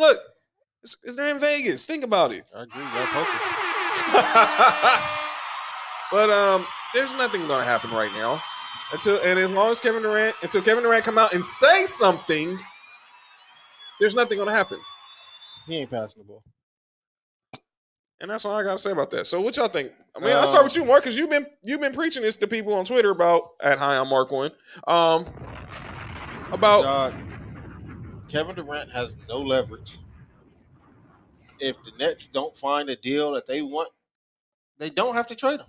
They're in Vegas. Think about it. I agree. Y'all poker. But there's nothing going to happen right now until Kevin Durant come out and say something. There's nothing going to happen. He ain't passing the ball. And that's all I got to say about that. So what y'all think? I mean, I'll start with you, Mark, because you've been preaching this to people on Twitter about at Hi, I'm Mark One. About Kevin Durant has no leverage. If the Nets don't find a deal that they want, they don't have to trade him.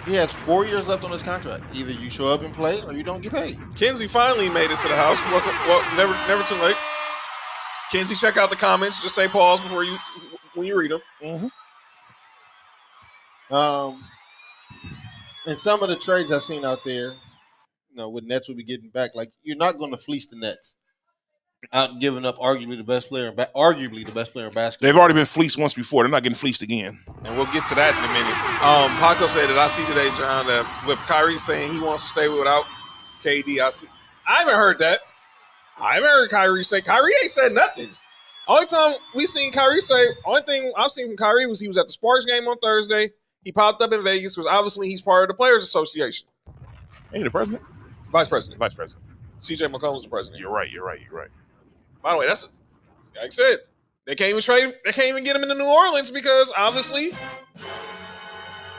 He has 4 years left on his contract. Either you show up and play or you don't get paid. Kenzie finally made it to the house. Welcome, well, never too late. Kenzie, check out the comments. Just say pause when you read them. Mm-hmm. And some of the trades I've seen out there, with Nets will be getting back. Like, you're not going to fleece the Nets out giving up arguably the best player in basketball. They've already been fleeced once before. They're not getting fleeced again. And we'll get to that in a minute. Paco said that I see today, John, that with Kyrie saying he wants to stay without KD. I haven't heard that. I haven't heard Kyrie say. Kyrie ain't said nothing. Only time we seen Kyrie say, only thing I've seen from Kyrie was he was at the Sparks game on Thursday. He popped up in Vegas because obviously he's part of the Players Association. Ain't he the president? Vice president. CJ McCollum's the president. You're right. By the way, like I said, they can't even get him into New Orleans because obviously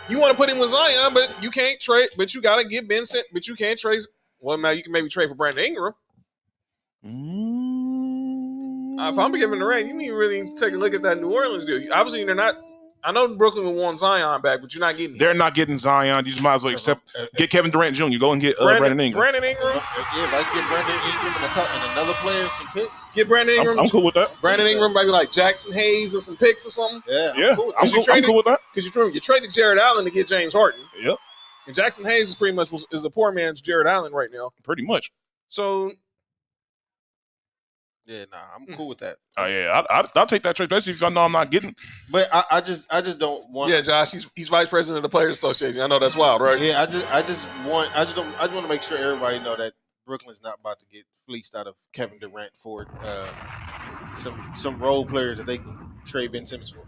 you want to put him with Zion, but you can't trade. But you got to get Benson. But you can't trade. Well, now you can maybe trade for Brandon Ingram. If I'm giving the rain, you need to really take a look at that New Orleans deal. Obviously, they're not. I know Brooklyn will want Zion back, but you're not getting him. They're not getting Zion. You just might as well get Kevin Durant Jr. Go and get Brandon Ingram. Brandon Ingram. Yeah, if I can get Brandon Ingram and another player and some picks. Get Brandon Ingram. I'm cool with that. Brandon Ingram, maybe like Jackson Hayes or some picks or something. Yeah. I'm cool with that. Because you traded Jared Allen to get James Harden. Yep. And Jackson Hayes is pretty much is a poor man's Jared Allen right now. Pretty much. So. Yeah, I'm cool with that. Oh yeah, I'll take that trade, especially if I know I'm not getting. But I just don't want. Yeah, Josh, he's vice president of the Players Association. I know that's wild, right? Yeah, I just want to make sure everybody know that Brooklyn's not about to get fleeced out of Kevin Durant for some role players that they can trade Ben Simmons for.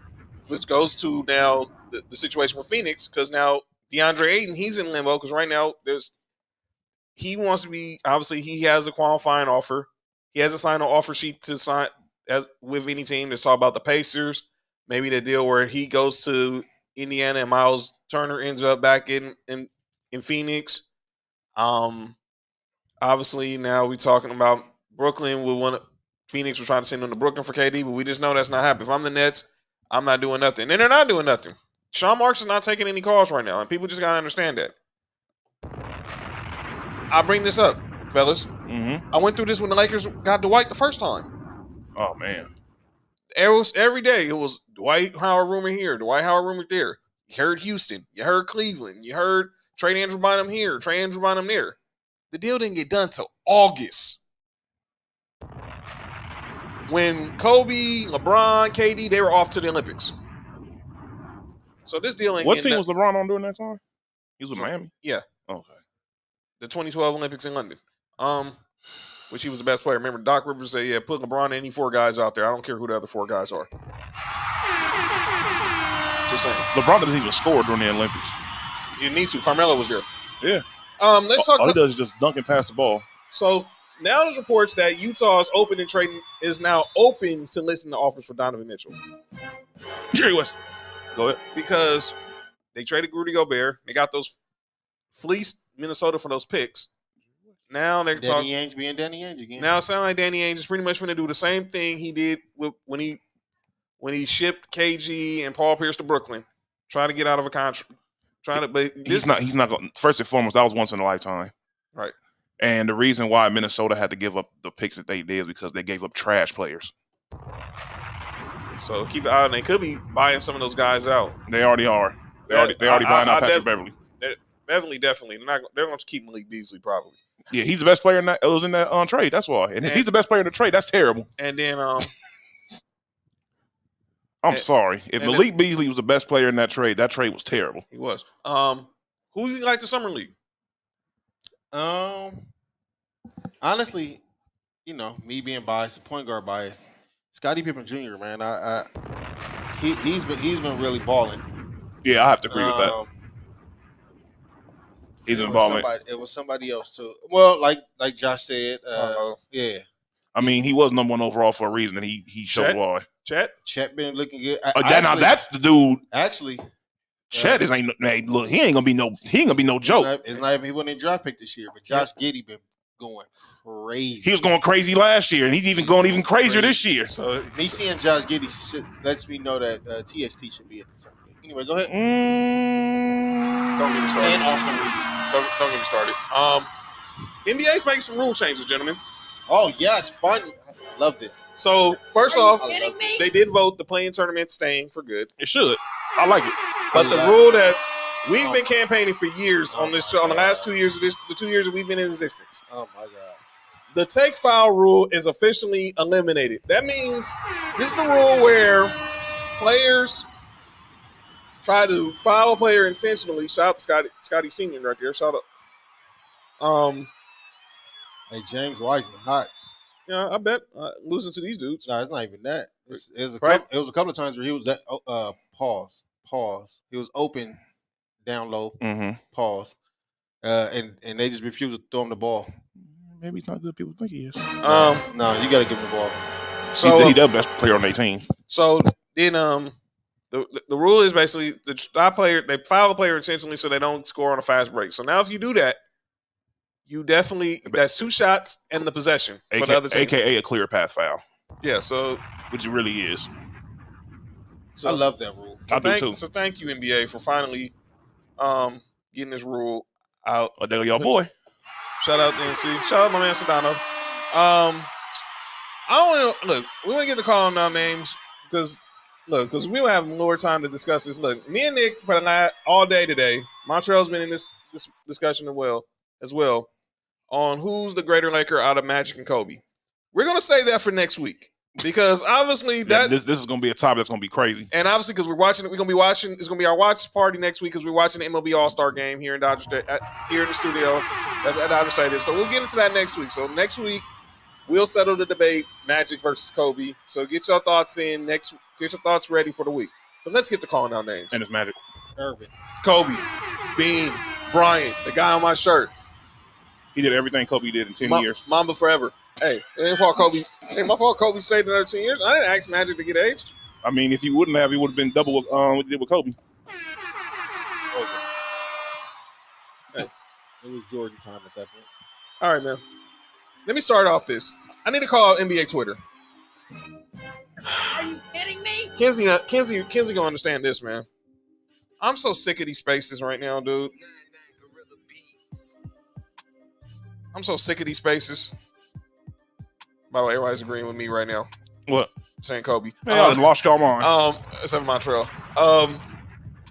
Which goes to now the situation with Phoenix, because now DeAndre Ayton, he's in limbo because right now he wants to be, obviously he has a qualifying offer. He hasn't signed an offer sheet to sign with any team. Let's talk about the Pacers. Maybe the deal where he goes to Indiana and Miles Turner ends up back in Phoenix. Obviously, now we're talking about Brooklyn. Phoenix was trying to send him to Brooklyn for KD, but we just know that's not happening. If I'm the Nets, I'm not doing nothing. And they're not doing nothing. Sean Marks is not taking any calls right now, and people just got to understand that. I bring this up, fellas. Mm-hmm. I went through this when the Lakers got Dwight the first time. Oh, man. It was every day. It was Dwight Howard rumor here, Dwight Howard rumor there. You heard Houston. You heard Cleveland. You heard Trey Andrew Bynum here, Trey Andrew Bynum there. The deal didn't get done till August. When Kobe, LeBron, KD, they were off to the Olympics. So this deal ain't What team was LeBron on during that time? He was with Miami? Yeah. Okay. The 2012 Olympics in London. Which he was the best player. Remember, Doc Rivers said, yeah, put LeBron and any four guys out there. I don't care who the other four guys are. Just saying. LeBron doesn't even score during the Olympics. You need to. Carmelo was there. Yeah. Let's talk. All he does is just dunk and pass the ball. So now there's reports that Utah is now open to listening to offers for Donovan Mitchell. Jerry West. Go ahead. Because they traded Rudy Gobert. They got those fleeced Minnesota for those picks. Now they're Danny Ainge being Danny Ainge again. Now it sounds like Danny Ainge is pretty much going to do the same thing he did when he shipped KG and Paul Pierce to Brooklyn, trying to get out of a contract. But he's not going. First and foremost, that was once in a lifetime, right? And the reason why Minnesota had to give up the picks that they did is because they gave up trash players. So keep an eye on. They could be buying some of those guys out. They already are. They already buying out Patrick Beverly. Beverly definitely. They're going to keep Malik Beasley probably. Yeah, he's the best player in that. It was in that trade. That's why. And if he's the best player in the trade, that's terrible. And then I'm sorry. If Malik Beasley was the best player in that trade was terrible. He was. Who do you like the summer league? Honestly, me being biased, point guard biased, Scottie Pippen Jr. Man, he's been really balling. Yeah, I have to agree with that. He's been balling. It was somebody else too. Well, like Josh said, yeah. I mean, he was number 1 overall for a reason, and he showed why. Chet been looking good. Now that's the dude. Actually, Chet is ain't look. He ain't gonna be no joke. It's not even he wasn't a draft pick this year, but Josh Giddey been going crazy. He was going crazy last year, and he's even going even crazier this year. So me seeing Josh Giddey lets me know that THT should be in the summer league. Anyway, go ahead. Don't get me started. And Austin Reeves. Don't get me started. NBA's making some rule changes, gentlemen. Oh yeah, it's fun. I love this. So first off, me? they did vote the play-in tournament staying for good. It should. I like it. But the rule that we've been campaigning for years on this show, on the last 2 years of the 2 years that we've been in existence. Oh my God. The take foul rule is officially eliminated. That means this is the rule where players try to foul a player intentionally. Shout out to Scotty Senior right there. Shout out. Hey, James Wiseman, hot. Yeah, I bet losing to these dudes. No, it's not even that. It was a couple of times where he was that pause. He was open, down low, pause, and they just refused to throw him the ball. Maybe he's not good. People think he is. No, you got to give him the ball. So he's the best player on their team. So then, the rule is basically the stop player. They foul a player intentionally so they don't score on a fast break. So now if you do that, you definitely that's 2 shots and the possession for the other team. AKA a clear path foul. Yeah, so which it really is. So, I love that rule. I do too. So thank you NBA for finally getting this rule out. Oh, there y'all boy. Shout out to NC. Shout out my man Sedano. I don't want to look. We want to get the call now names because we don't have more time to discuss this. Look, me and Nick for the night all day today. Montreal's been in this discussion as well on who's the greater Laker out of Magic and Kobe. We're gonna say that for next week because obviously this is gonna be a topic that's gonna be crazy. And obviously because we're gonna be watching. It's gonna be our watch party next week because we're watching the MLB All-star game here in Dodger here in the studio. That's at Dodger Stadium. So we'll get into that next week. So next week we'll settle the debate: Magic versus Kobe. So get your thoughts in next. Get your thoughts ready for the week. But let's get to calling out names. And it's Magic. Irving, Kobe, Bean, Bryant, the guy on my shirt. He did everything Kobe did in 10 years. Mamba forever. Hey, it ain't fault Kobe. Hey, my fault Kobe stayed another 10 years. I didn't ask Magic to get aged. I mean, if he wouldn't have, he would have been double what he did with Kobe. Hey, it was Jordan time at that point. All right, man. Let me start off this. I need to call NBA Twitter. Are you kidding me? Kenzie gonna understand this, man. I'm so sick of these spaces right now, dude. I'm so sick of these spaces. By the way, everybody's agreeing with me right now. What? Saying Kobe. Man, I lost y'all mind. Except for Montreal.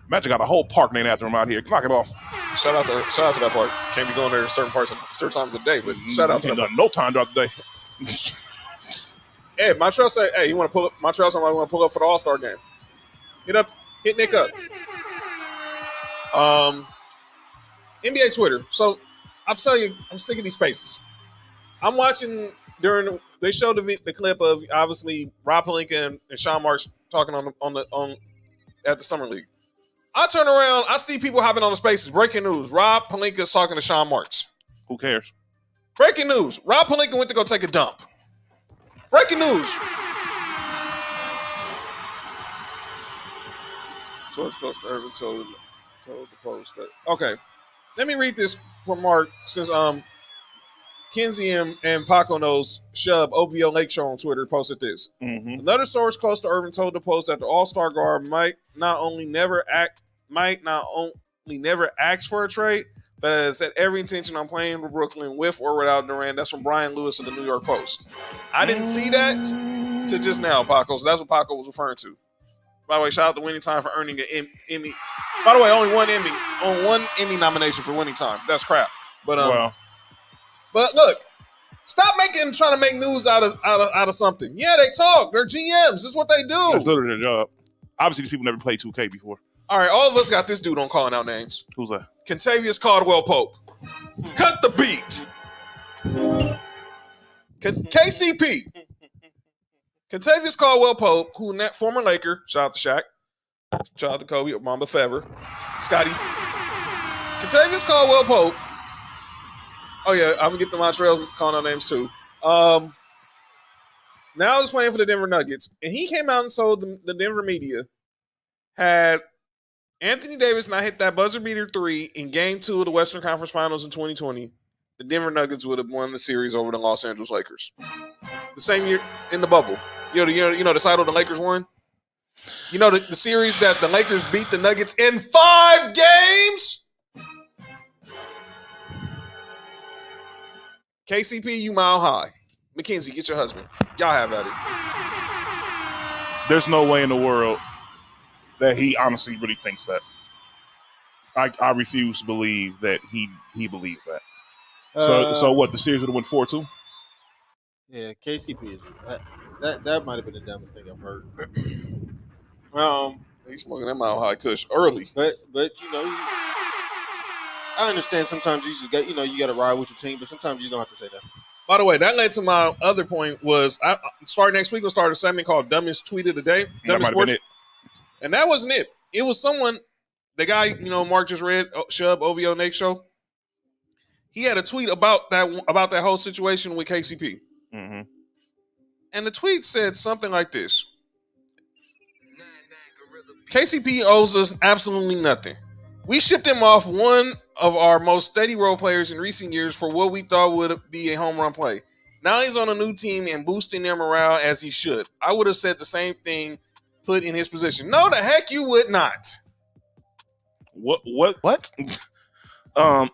Magic got a whole park named after him out here. Knock it off. Shout out to that park. Can't be going there certain times of the day, but shout out to that park. No time throughout the day. Hey, Montreal say, hey, you want to pull up? Montreal somebody want to pull up for the All-Star game. Hit Nick up. NBA Twitter. So I'm telling you, I'm sick of these spaces. I'm watching they showed the clip of obviously Rob Pelinka and Sean Marks talking at the Summer League. I turn around, I see people hopping on the spaces. Breaking news: Rob Pelinka is talking to Sean Marks. Who cares? Breaking news: Rob Pelinka went to go take a dump. Breaking news. Source close to Irving told the Post that. Okay. Let me read this from Mark since Kenzie and Paco knows Shub OVO Lake Show on Twitter posted this. Mm-hmm. Another source close to Irving told the Post that the All-Star guard might not only never ask for a trade, but has had every intention on playing for Brooklyn with or without Durant. That's from Brian Lewis of the New York Post. I didn't see that till just now, Paco. So that's what Paco was referring to. By the way, shout out to Winning Time for earning an Emmy. By the way, only one Emmy nomination for Winning Time. That's crap. But Wow. But look, stop trying to make news out of something. Yeah, they talk. They're GMs. This is what they do. That's literally their job. Obviously, these people never played 2K before. All right, all of us got this dude on calling out names. Who's that? Contavious Caldwell Pope. Cut the beat. KCP. Contavious Caldwell Pope, who former Laker, shout out to Shaq, shout out to Kobe, Mamba Fever, Scotty. Contavious Caldwell Pope. Oh yeah, I'm gonna get the Montreal calling out names too. Now he's playing for the Denver Nuggets, and he came out and told the Denver media had Anthony Davis not hit that buzzer beater 3 in Game 2 of the Western Conference Finals in 2020, the Denver Nuggets would have won the series over the Los Angeles Lakers. The same year in the bubble. You know the title the Lakers won? You know the series that the Lakers beat the Nuggets in 5 games? KCP, you mile high. Mackenzie, get your husband. Y'all have at it. There's no way in the world that he honestly really thinks that. I refuse to believe that he believes that. So what? The series would have went 4-2. Yeah, KCP is that might have been the dumbest thing I've heard. He's smoking that mile high kush early. But I understand sometimes you just got you got to ride with your team, but sometimes you don't have to say nothing. By the way, that led to my other point was starting next week we'll start a segment called Dumbest Tweet of the Day. That might have been it. And that wasn't it. It was someone, the guy, Mark just read, Shub, OVO Nate Show. He had a tweet about that whole situation with KCP. Mm-hmm. And the tweet said something like this. KCP owes us absolutely nothing. We shipped him off one of our most steady role players in recent years for what we thought would be a home run play. Now he's on a new team and boosting their morale as he should. I would have said the same thing put in his position. No, the heck you would not. What? I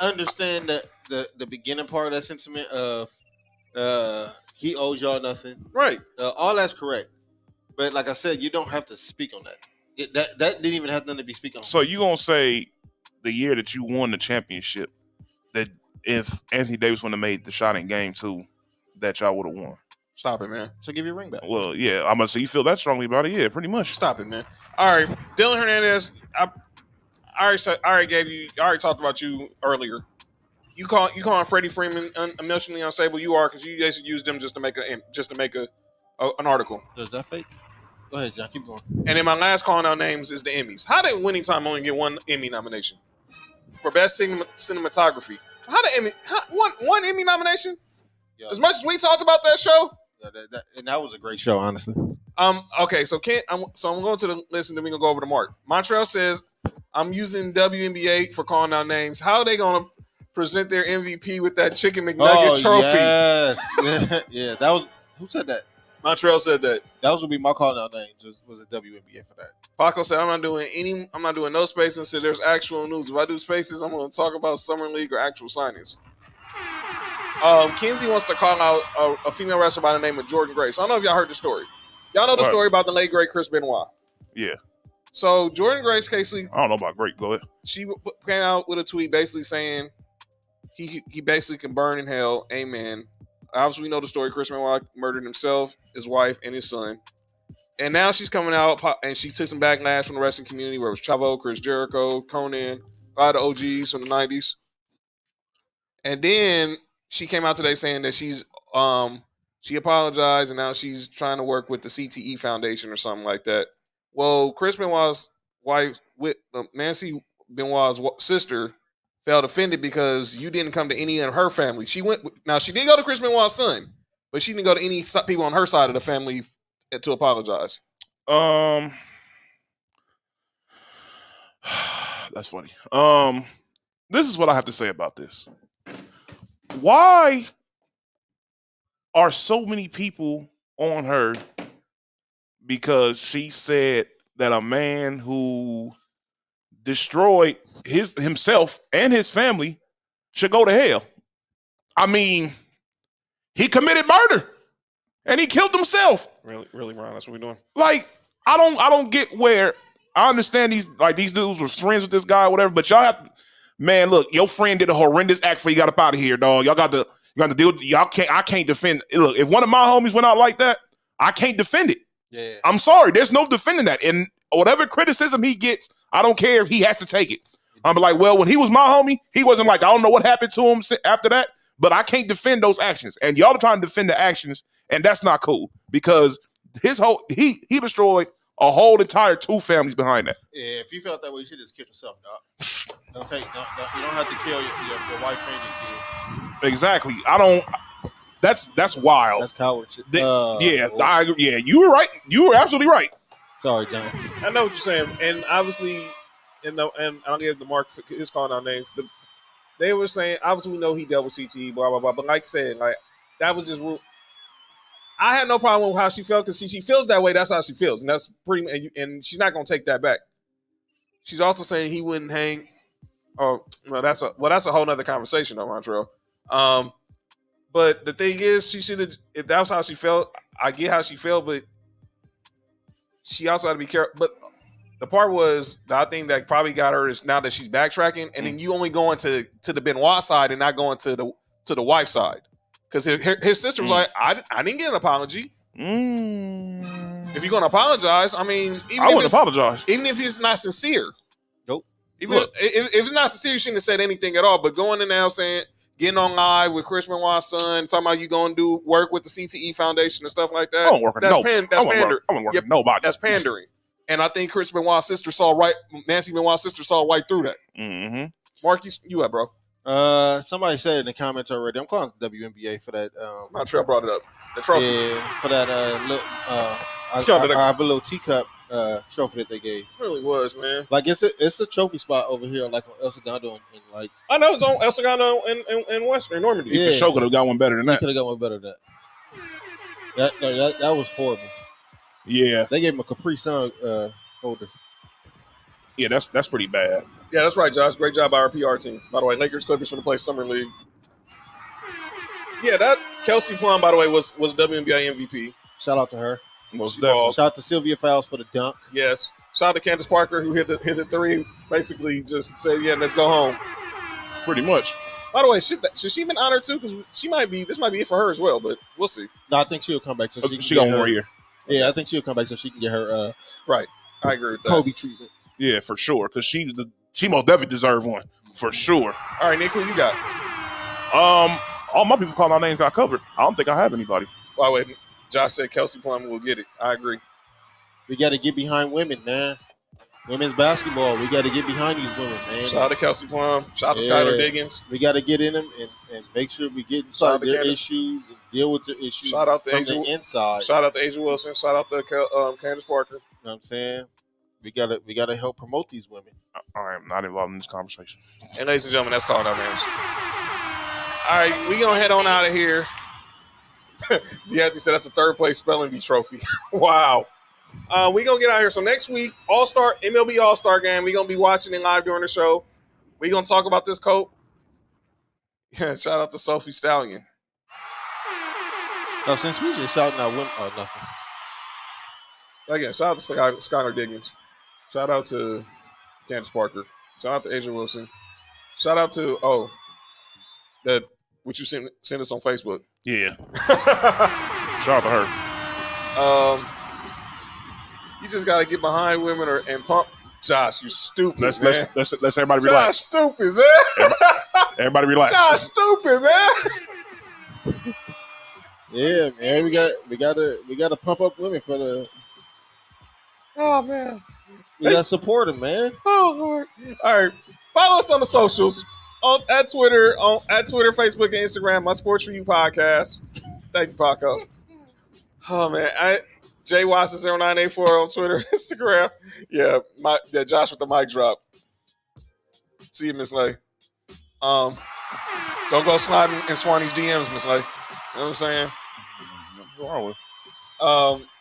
understand that the beginning part of that sentiment of he owes y'all nothing. Right. All that's correct. But like I said, you don't have to speak on that. That didn't even have nothing to be speaking on. So you gonna say the year that you won the championship, that if Anthony Davis wouldn't have made the shot in Game 2, that y'all would have won? Stop it, man. So give your ring back. Well, yeah, I'm gonna say you feel that strongly about it. Yeah, pretty much. Stop it, man. All right, Dylan Hernandez. I already talked about you earlier. You calling Freddie Freeman emotionally unstable? You are, because you guys used them just to make an article. Is that fake? Go ahead, John. Keep going. And then my last calling out names is the Emmys. How did Winning Time only get one Emmy nomination for best cinematography? One Emmy nomination? Yeah. As much as we talked about that show, and that was a great show, honestly. Okay, so I'm going to the list and then we're gonna go over to Mark. Montreal says I'm using WNBA for calling out names. How are they gonna present their MVP with that Chicken McNugget trophy? Yes. Yeah, that was who said that? Montreal said that. That was gonna be my calling out name. Was a WNBA for that. Paco said I'm not doing no spaces until there's actual news. If I do spaces, I'm gonna talk about Summer League or actual signings. Kinsey wants to call out a female wrestler by the name of Jordan Grace. I don't know if y'all heard the story. Y'all know the story about the late great Chris Benoit. Yeah. So Jordan Grace, Casey. I don't know about great. Go ahead. She came out with a tweet basically saying he basically can burn in hell. Amen. Obviously, we know the story. Chris Benoit murdered himself, his wife, and his son. And now she's coming out and she took some backlash from the wrestling community where it was Chavo, Chris Jericho, Conan, a lot of OGs from the 90s. And then she came out today saying that she apologized and now she's trying to work with the CTE Foundation or something like that. Well, Chris Benoit's wife, Nancy Benoit's sister, felt offended because you didn't come to any of her family. She did go to Chris Benoit's son, but she didn't go to any people on her side of the family to apologize. That's funny. This is what I have to say about this. Why are so many people on her because she said that a man who destroyed himself and his family should go to hell? I mean, he committed murder and he killed himself. Really, Ron, that's what we're doing. Like, I don't get where. I understand these dudes were friends with this guy or whatever, but y'all have, man, look, your friend did a horrendous act before you got up out of here, dog. You got to deal with, I can't defend. Look, if one of my homies went out like that, I can't defend it. Yeah. I'm sorry. There's no defending that. And whatever criticism he gets, I don't care if he has to take it. I'm like, well, when he was my homie, he wasn't like, I don't know what happened to him after that, but I can't defend those actions. And y'all are trying to defend the actions, and that's not cool because he destroyed a whole entire 2 families behind that. Yeah, if you felt that way, you should just kill yourself, dog. You don't have to kill your wife and your kid. Exactly. That's wild. That's coward shit. I agree. Yeah, you were right. You were absolutely right. Sorry, John. I know what you're saying, and obviously, and I'll give the mark for his calling out names. They were saying obviously we know he dealt with CTE, blah blah blah. But like I said, like that was just real. I had no problem with how she felt because she feels that way. That's how she feels, and that's pretty. And she's not gonna take that back. She's also saying he wouldn't hang. Oh, well, that's a whole nother conversation, though, Montreal. But the thing is, she should have. If that was how she felt, I get how she felt, but she also had to be careful. But the part was the thing that probably got her is now that she's backtracking, and then you only going to the Benoit side and not going to the wife side. Because his sister was like, I didn't get an apology. If you're going to apologize, I mean, I wouldn't apologize. Even if it's not sincere. Nope. Even if it's not sincere, you shouldn't have said anything at all. But going in now saying, getting on live with Chris Benoit's son, talking about you going to do work with the CTE Foundation and stuff like that. I won't work with That's pandering. I won't work with nobody. That's pandering. And I think Chris Benoit's sister Nancy Benoit's sister saw right through that. Mm-hmm. Mark, you up, bro? Somebody said in the comments already. I'm calling the WNBA for that. Montreal brought it up. The trophy. Yeah, for that little teacup trophy that they gave. It really was, man. Like it's a trophy spot over here, like on El Segundo and like. I know it's on El Segundo and Western Normandy. He for sure could have got one better than that. Could have got one better than that. That was horrible. Yeah, they gave him a Capri Sun holder. Yeah, that's pretty bad. Yeah, that's right, Josh. Great job by our PR team. By the way, Lakers Clippers for the play Summer League. Yeah, that Kelsey Plum, by the way, was WNBA MVP. Shout out to her. Most definitely. Shout out to Sylvia Fowles for the dunk. Yes. Shout out to Candace Parker who hit the 3. Basically, just said, "Yeah, let's go home." Pretty much. By the way, should she been honored too? Because this might be it for her as well, but we'll see. No, I think she'll come back so she got one more year. Yeah, I think she'll come back so she can get her right. I agree with that. Kobe treatment. Yeah, for sure. Because she most definitely deserved one for sure. All right, Nick, who you got? All my people calling our names got covered. I don't think I have anybody. By the way, Josh said Kelsey Plum will get it. I agree. We got to get behind women, man. Women's basketball. We got to get behind these women, man. Shout out to Kelsey Plum. Shout out to Skylar Diggins. We got to get in them and make sure we get inside their issues and deal with their issues from the inside. Shout out to Asia Wilson. Shout out to Candace Parker. You know what I'm saying? We gotta help promote these women. I am not involved in this conversation. And ladies and gentlemen, that's called our names. All right, we gonna head on out of here. Deontay said that's a third place spelling bee trophy. Wow. We gonna get out of here. So next week, All-Star MLB All-Star game. We gonna be watching it live during the show. We gonna talk about this coat. Yeah, shout out to Sophie Stallion. No, since we just shouting out women, nothing. Again, shout out to Skylar Diggins. Shout out to Candace Parker. Shout out to Asia Wilson. Shout out to what you sent us on Facebook. Yeah. Shout out to her. You just got to get behind women and pump. Josh, you stupid, let's everybody Josh, relax. Stupid, man. Everybody relax. Josh, stupid, man. Yeah, man. We gotta pump up women for the. Oh man. We gotta support them, man. Oh Lord. All right. Follow us on the socials. At Twitter, Facebook, and Instagram, My Sports For You podcast. Thank you, Paco. Oh man. Jay Watson 0984 on Twitter, Instagram. Yeah, Josh with the mic drop. See you, Miss Lay. Don't go sliding in Swanee's DMs, Miss Lay. You know what I'm saying? What's wrong with?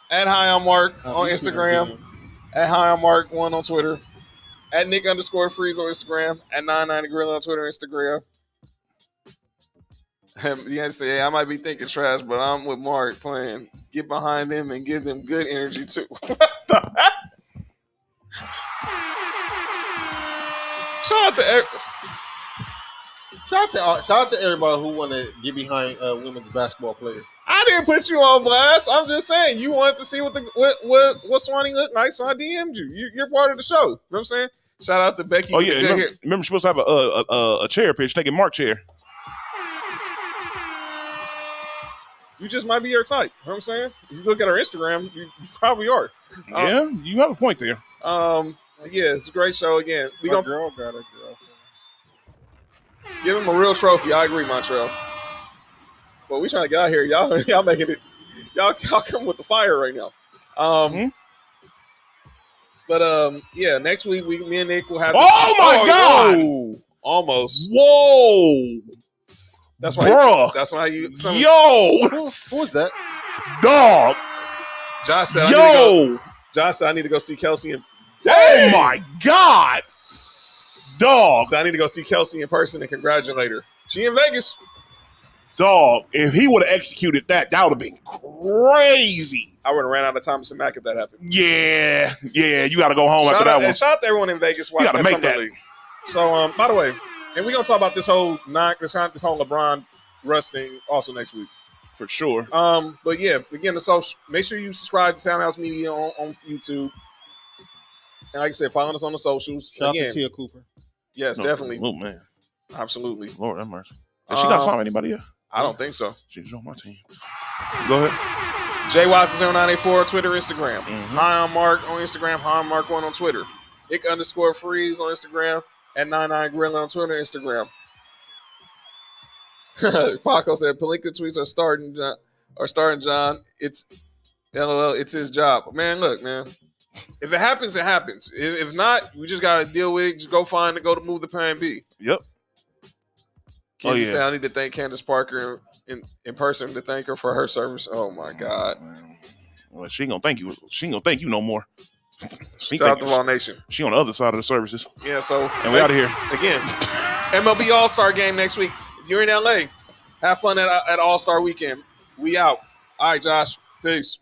At Hi on Mark on Instagram. At Hi on Mark 1 on Twitter. At Nick_Freeze on Instagram. At 99 Gorilla on Twitter and Instagram. Yeah, say, I might be thinking trash, but I'm with Mark playing. Get behind them and give them good energy too. What the heck? Shout Shout out to everybody who want to get behind women's basketball players. I didn't put you on blast. I'm just saying you wanted to see what Swanee looked like, so I DM'd you. You're part of the show. You know what I'm saying? Shout out to Becky. Oh yeah, remember she's supposed to have a chair pitch, taking Mark chair. You just might be her type. You know what I'm saying? If you look at her Instagram, you probably are. Yeah, you have a point there. Yeah, it's a great show again. We gonna girl got a girlfriend. Give him a real trophy. I agree, Montreal. But we trying to get out here. Y'all making it. Y'all come with the fire right now. But yeah, next week me and Nick will have. Oh my God! Whoa. Almost. Whoa! That's why. Bruh. That's why you. Who was that? Dog. Josh said. Josh said I need to go see Kelsey and. Oh my God! Dog. So I need to go see Kelsey in person and congratulate her. She in Vegas. Dog. If he would have executed that would have been crazy. I would have ran out of Thomas and Mack if that happened. Yeah. You got to go home after that one. And shout out to everyone in Vegas watching that Summer that. League. So, by the way, and we're gonna talk about this whole LeBron Russ thing also next week for sure. But yeah, again, make sure you subscribe to Townhouse Media on YouTube. And like I said, follow us on the socials. Shout out to Tia Cooper. Yes, definitely. Oh man, absolutely. Lord have mercy. Has she got signed anybody yet? I don't think so. She's on my team. Go ahead. JWatson0984, Twitter, Instagram. Hi, I'm Mark on Instagram. Hi, I'm Mark1 on Twitter. Nick_Freeze on Instagram. At 99 Gorilla on Twitter, Instagram. Paco said Pelinka tweets are starting John. It's LOL. It's his job. Man, look, man. If it happens, it happens. If not, we just gotta deal with it. Just go to move the plan B. Yep. Kenzie said I need to thank Candace Parker in person to thank her for her service. Oh my God. Well, she ain't gonna thank you. She ain't gonna thank you no more. Shout out to Raw Nation. She on the other side of the services. Yeah, so and we out of here again. MLB All-Star game next week. If you're in LA, have fun at All-Star weekend. We out. All right, Josh. Peace.